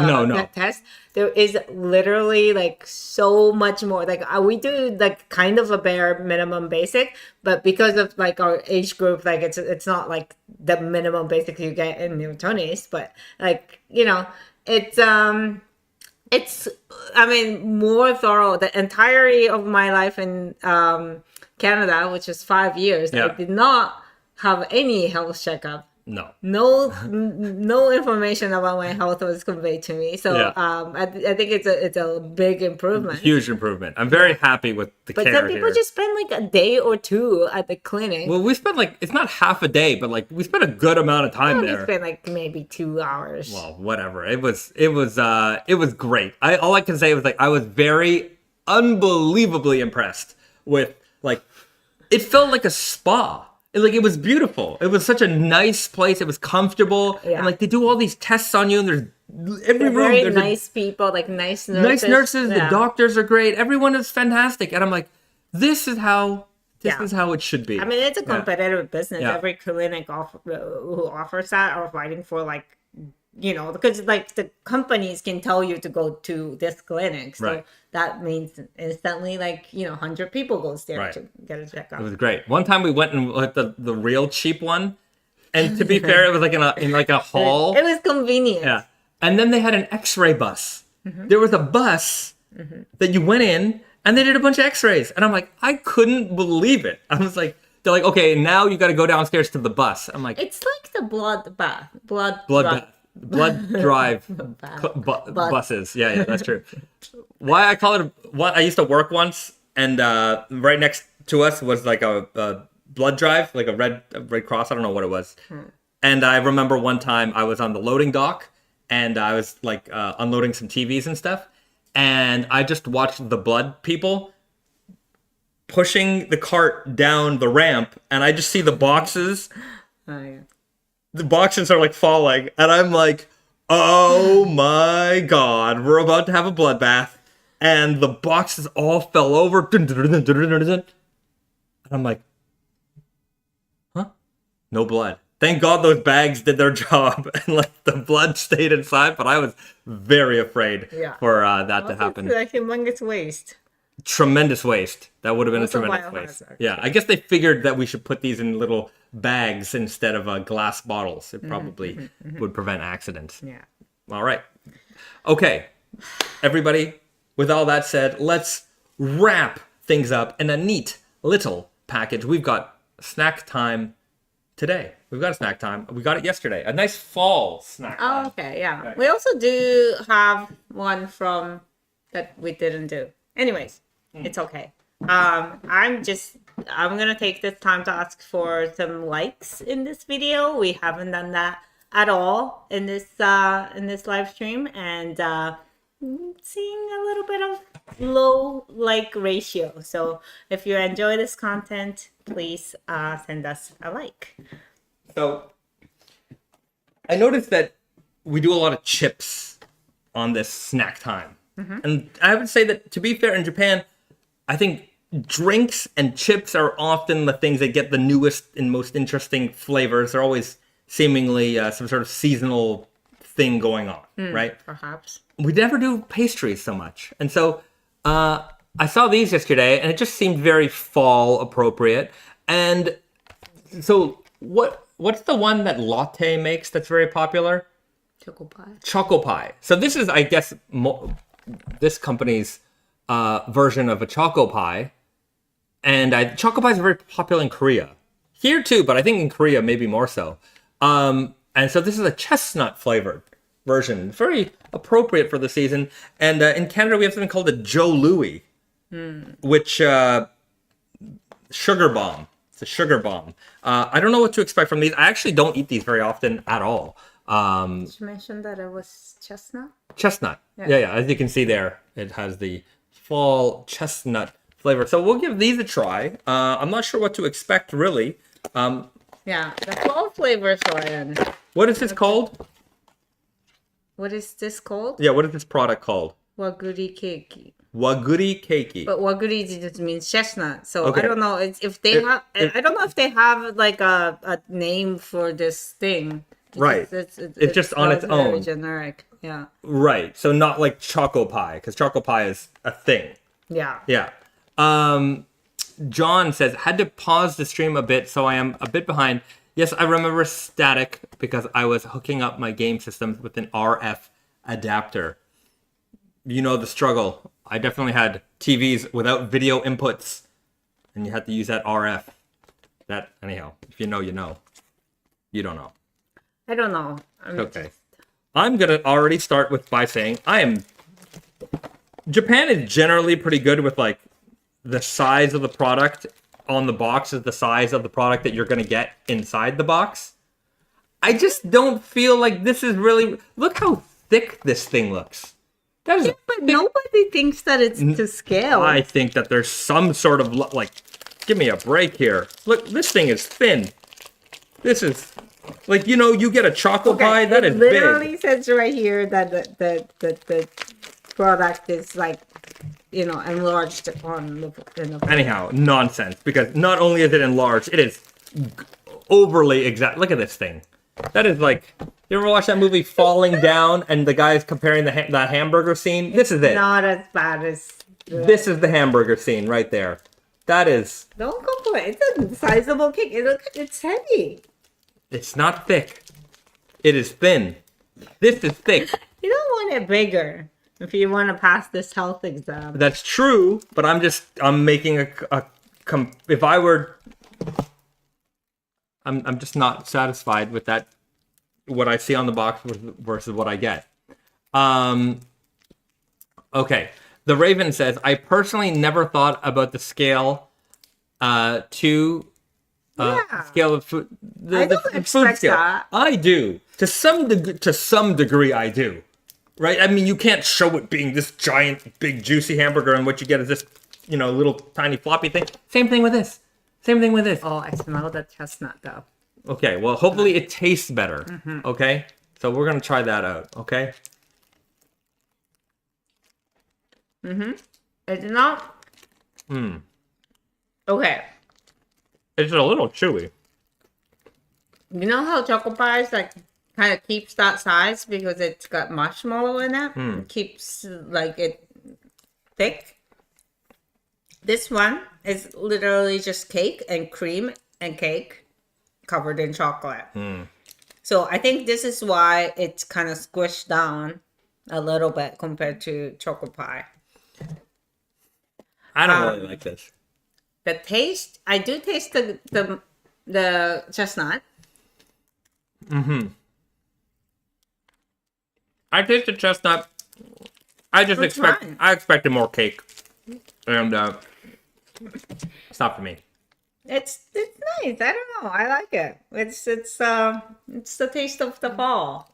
tests. There is literally like so much more. Like we do like kind of a bare minimum basic, but because of like our age group, like it's not like the minimum basic you get in your 20s, but like, you know, it's I mean more thorough. The entirety of my life in Canada, which is 5 years, I did not have any health checkup No information about my health was conveyed to me. So Yeah. I think it's a big improvement. Huge improvement. I'm very happy with the But care some people here. just spend like a day or two at the clinic. Well, we spent like, it's not half a day, but like we spent a good amount of time We there. spend like maybe 2 hours. Well, whatever. It was great. All I can say was like I was very unbelievably impressed with like it felt like a spa. It was beautiful. It was such a nice place. It was comfortable, Yeah. and like they do all these tests on you, and there's every They're room. very There's nice people, like nice nurses. nice nurses. Yeah. The doctors are great. Everyone is fantastic, and I'm like, this is how it should be. I mean, it's a competitive business. Yeah. Every clinic who offers that are fighting for like, because like the companies can tell you to go to this clinic. So Right. that means instantly like, 100 people goes there Right. to get a checkup. It was great. One time we went and looked at the real cheap one, and to be fair, it was like in like a hall. It was convenient. Yeah. And then they had an X-ray bus. There was a bus that you went in, and they did a bunch of X-rays. And I'm like, I couldn't believe it. I was like, they're like, okay, now you got to go downstairs to the bus. I'm like, It's like the blood bath. blood drive buses. Yeah, that's true. Why I call it I used to work once, and right next to us was like a blood drive, like a Red Cross. I don't know what it was. And I remember one time I was on the loading dock, and I was like unloading some TVs and stuff, and I just watched the blood people pushing the cart down the ramp, and I just see the boxes. Oh, yeah. The boxes are like falling, and I'm like, oh my god, we're about to have a bloodbath. And the boxes all fell over. And I'm like, huh? No blood. Thank God those bags did their job, and like the blood stayed inside, but I was very afraid for that to happen. It's a humongous waste. Tremendous waste. That would have been Also a tremendous biohazard. waste. Yeah, I guess they figured that we should put these in little bags instead of glass bottles. It probably would prevent accidents. Yeah. All right. Okay, everybody, with all that said, let's wrap things up in a neat little package. We've got snack time today. We've got a snack time. We got it yesterday. A nice fall snack time. Oh, okay, yeah. We also do have one from that we didn't do. Anyways, it's okay. I'm gonna take this time to ask for some likes in this video. We haven't done that at all in this live stream, and seeing a little bit of low like ratio. So if you enjoy this content, please send us a like. So I noticed that we do a lot of chips on this snack time. And I would say that, to be fair, in Japan, I think drinks and chips are often the things that get the newest and most interesting flavors. They're always seemingly some sort of seasonal thing going on, right? Perhaps. We never do pastries so much. And so I saw these yesterday, and it just seemed very fall appropriate. And so what's the one that Latte makes that's very popular? Choco pie. Choco pie. So this is, I guess, this company's version of a choco pie. And choco pies are very popular in Korea. Here too, but I think in Korea maybe more so. And so this is a chestnut flavored version. Very appropriate for the season. And in Canada, we have something called a Joe Louis, which sugar bomb. It's a sugar bomb. I don't know what to expect from these. I actually don't eat these very often at all. Did you mention that it was chestnut? Chestnut. Yeah. As you can see there, it has the fall chestnut flavor. So we'll give these a try. I'm not sure what to expect, really. Yeah, the fall flavors are in. What is this called? What is this called? Yeah, what is this product called? Waguri keiki. Waguri keiki. But waguri just means chestnut. So Okay. I don't know if they have. I don't know if they have like a name for this thing. Right. It's just on its very own. generic. Yeah. Right. So not like choco pie, because choco pie is a thing. Yeah. Yeah. John says, had to pause the stream a bit, so I am a bit behind. Yes, I remember static because I was hooking up my game systems with an RF adapter. You know the struggle. I definitely had TVs without video inputs, and you had to use that RF. That, anyhow, if you know, you know. You don't know. I don't know. Okay. I'm going to already start by saying Japan is generally pretty good with like the size of the product on the box is the size of the product that you're going to get inside the box. I just don't feel like this is really... Look how thick this thing looks. That is but nobody thinks that it's to scale. I think that there's some sort of like... Give me a break here. Look, this thing is thin. This is... Like, you know, you get a chocolate pie, that is big. It literally says right here that the product is like, you know, enlarged on the... Anyhow, nonsense. Because not only is it enlarged, it is overly exact. Look at this thing. That is like... You ever watch that movie Falling Down and the guy's comparing that hamburger scene? This is it. Not as bad as... This is the hamburger scene right there. That is... Don't complain. It's a sizable cake. It's heavy. It's not thick. It is thin. This is thick. You don't want it bigger if you want to pass this health exam. That's true, but I'm making if I were... I'm just not satisfied with that, what I see on the box versus what I get. Okay. The Raven says, I personally never thought about the scale scale of food. I don't expect that. I do. To some degree, I do. Right? I mean, you can't show it being this giant, big, juicy hamburger, and what you get is this, you know, little tiny floppy thing. Same thing with this. Oh, I smell the chestnut though. Okay, well, hopefully it tastes better. Mm-hmm. Okay? So we're going to try that out, okay? Mm-hmm. It's not... Okay. It's a little chewy. You know how chocolate pies like kind of keeps that size because it's got marshmallow in it? It keeps like it thick. This one is literally just cake and cream and cake covered in chocolate. So I think this is why it's kind of squished down a little bit compared to chocolate pie. I don't really like this. The taste, I do taste the chestnut. Mm-hmm. I taste the chestnut. I expected more cake, and it's not for me. It's nice. I don't know. I like it. It's the taste of the fall.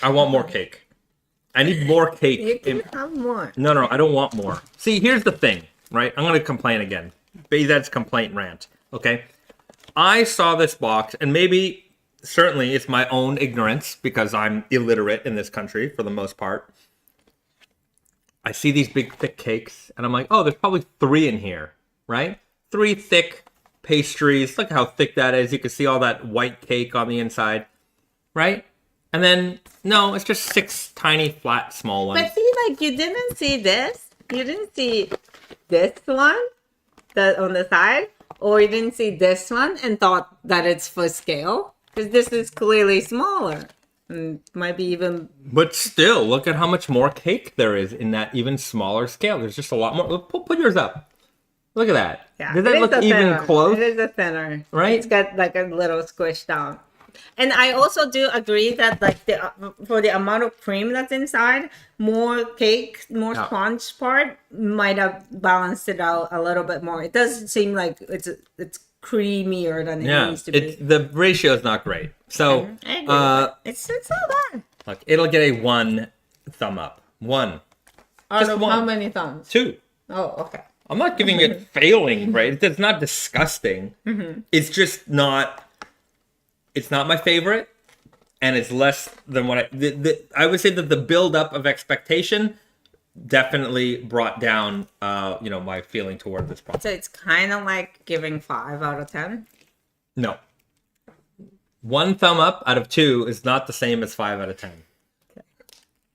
I want more cake. I need more cake. You can have more. No, I don't want more. See, here's the thing, right? I'm going to complain again. Bahzad's complaint rant, okay? I saw this box, and certainly it's my own ignorance, because I'm illiterate in this country for the most part. I see these big, thick cakes, and I'm like, oh, there's probably 3 in here, right? 3 thick pastries. Look how thick that is. You can see all that white cake on the inside, right? And then, no, it's just 6 tiny, flat, small ones. But see, like, you didn't see this. You didn't see this one on the side. Or you didn't see this one and thought that it's for scale. Because this is clearly smaller. And might be even... But still, look at how much more cake there is in that even smaller scale. There's just a lot more. Put yours up. Look at that. Yeah, does that look even close? It is a thinner. Right? It's got like a little squish down. And I also do agree that like for the amount of cream that's inside, more cake, more sponge part might have balanced it out a little bit more. It does seem like it's creamier than it needs to be. The ratio is not great. So it's not bad. Look, it'll get a 1 thumb up. 1. Out of how many thumbs? 2. Oh, okay. I'm not giving it failing, right? It's not disgusting. Mm-hmm. It's just not... It's not my favorite, and it's less than what I would say that the build-up of expectation definitely brought down, my feeling toward this product. So it's kind of like giving 5 out of 10? No. 1 thumb up out of 2 is not the same as 5 out of 10.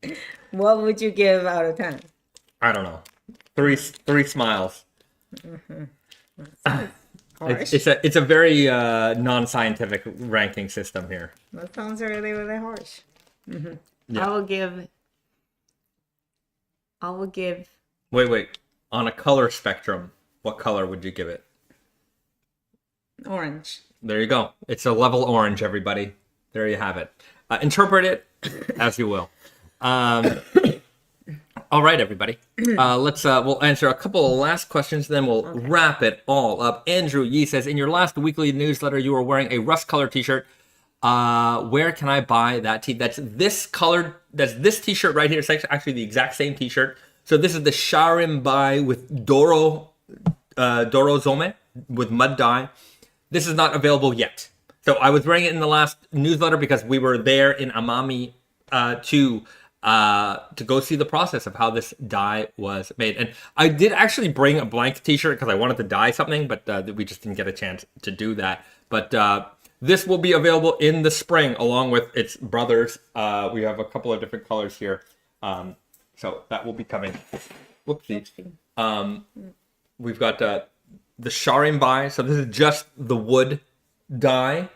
Okay. What would you give out of 10? I don't know. 3 smiles. Mm-hmm. It's a very non-scientific ranking system here. That sounds really, really harsh. Mm-hmm. Yeah. I will give. Wait. On a color spectrum, what color would you give it? Orange. There you go. It's a level orange, everybody. There you have it. Interpret it as you will. All right, everybody. We'll answer a couple of last questions, then we'll wrap it all up. Andrew Yee says, in your last weekly newsletter, you were wearing a rust color t-shirt. Where can I buy that That's this t-shirt right here. It's actually the exact same t-shirt. So this is the Sharinbai with dorozome with mud dye. This is not available yet. So I was wearing it in the last newsletter because we were there in Amami to go see the process of how this dye was made. And I did actually bring a blank t-shirt because I wanted to dye something, but we just didn't get a chance to do that. But this will be available in the spring along with its brothers. We have a couple of different colors here. So that will be coming. Whoopsie. We've got the Sharinbai. So this is just the wood dye.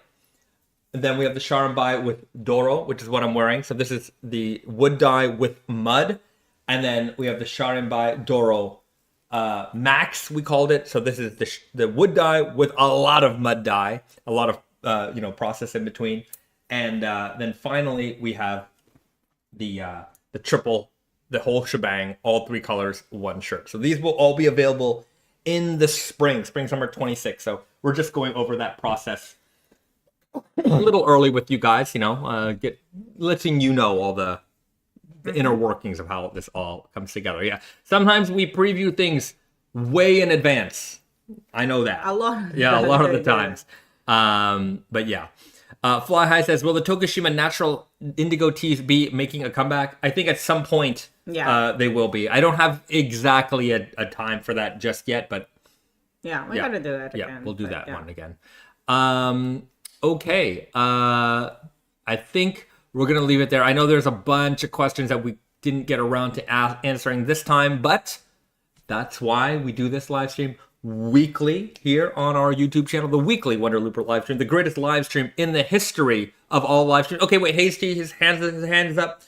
And then we have the Sharinbai with Doro, which is what I'm wearing. So this is the wood dye with mud. And then we have the Sharinbai Doro Max, we called it. So this is the wood dye with a lot of mud dye, a lot of process in between. And then finally we have the triple, the whole shebang, all three colors, one shirt. So these will all be available in the spring summer 26. So we're just going over that process a little early with you guys, letting you know all the inner workings of how this all comes together. Yeah, sometimes we preview things way in advance. I know that. A lot. Yeah, a lot of the times. But yeah. Fly High says, will the Tokushima natural indigo teas be making a comeback? I think at some point they will be. I don't have exactly a time for that just yet, but we gotta do that again. Yeah, we'll do that one again. Okay. I think we're going to leave it there. I know there's a bunch of questions that we didn't get around to answering this time, but that's why we do this live stream weekly here on our YouTube channel, the weekly Wonder Looper live stream, the greatest live stream in the history of all live streams. Okay, wait, Hasty, his hands up.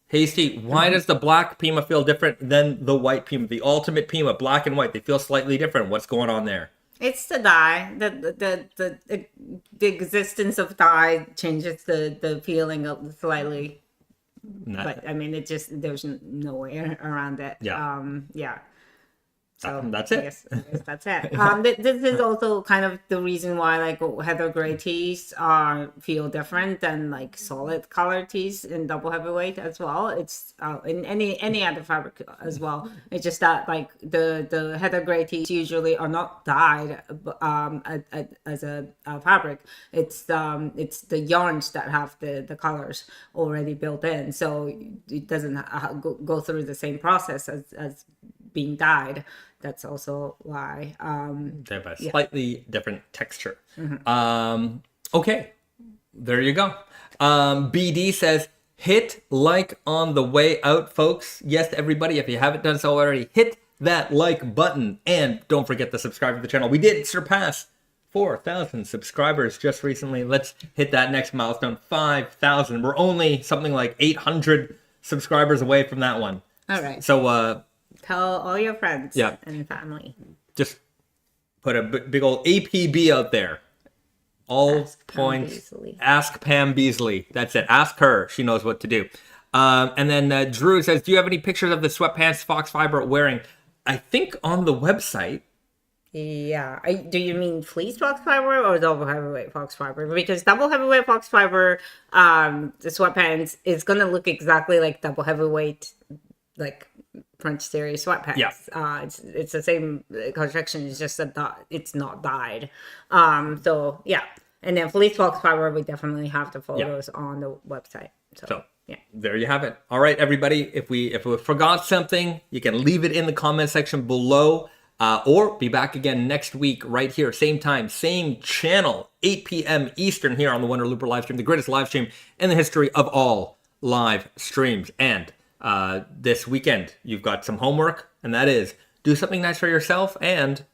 Hasty, why does the black Pima feel different than the white Pima? The ultimate Pima, black and white, they feel slightly different. What's going on there? It's the dye. The existence of dye changes the feeling of slightly. But I mean, there's no way around it. Yeah. So that's it. I guess that's it. This is also kind of the reason why like heather gray teas feel different than like solid color teas in double heavyweight as well. It's in any other fabric as well. It's just that like the heather gray teas usually are not dyed as a fabric. It's the yarns that have the colors already built in, so it doesn't go through the same process as being dyed. That's also why they have a slightly different texture. Okay, there you go. BD says, hit like on the way out, folks. Yes, everybody, if you haven't done so already, hit that like button. And don't forget to subscribe to the channel. We did surpass 4,000 subscribers just recently. Let's hit that next milestone, 5,000. We're only something like 800 subscribers away from that one. All right. So, tell all your friends and family. Just put a big old APB out there. All points. Ask Pam Beasley. That's it. Ask her. She knows what to do. And then Drew says, do you have any pictures of the sweatpants Foxfibre wearing? I think on the website. Yeah. Do you mean fleece Foxfibre or double heavyweight Foxfibre? Because double heavyweight Foxfibre, the sweatpants is going to look exactly like double heavyweight, like French series sweatpants. Yeah. It's the same construction. It's just that it's not dyed. So yeah. And then fleece Foxfibre, we definitely have the photos on the website. So yeah. There you have it. All right, everybody. If we forgot something, you can leave it in the comment section below. Or be back again next week right here, same time, same channel, 8 p.m. Eastern here on the Wonder Looper live stream, the greatest live stream in the history of all live streams. And this weekend, you've got some homework, and that is do something nice for yourself and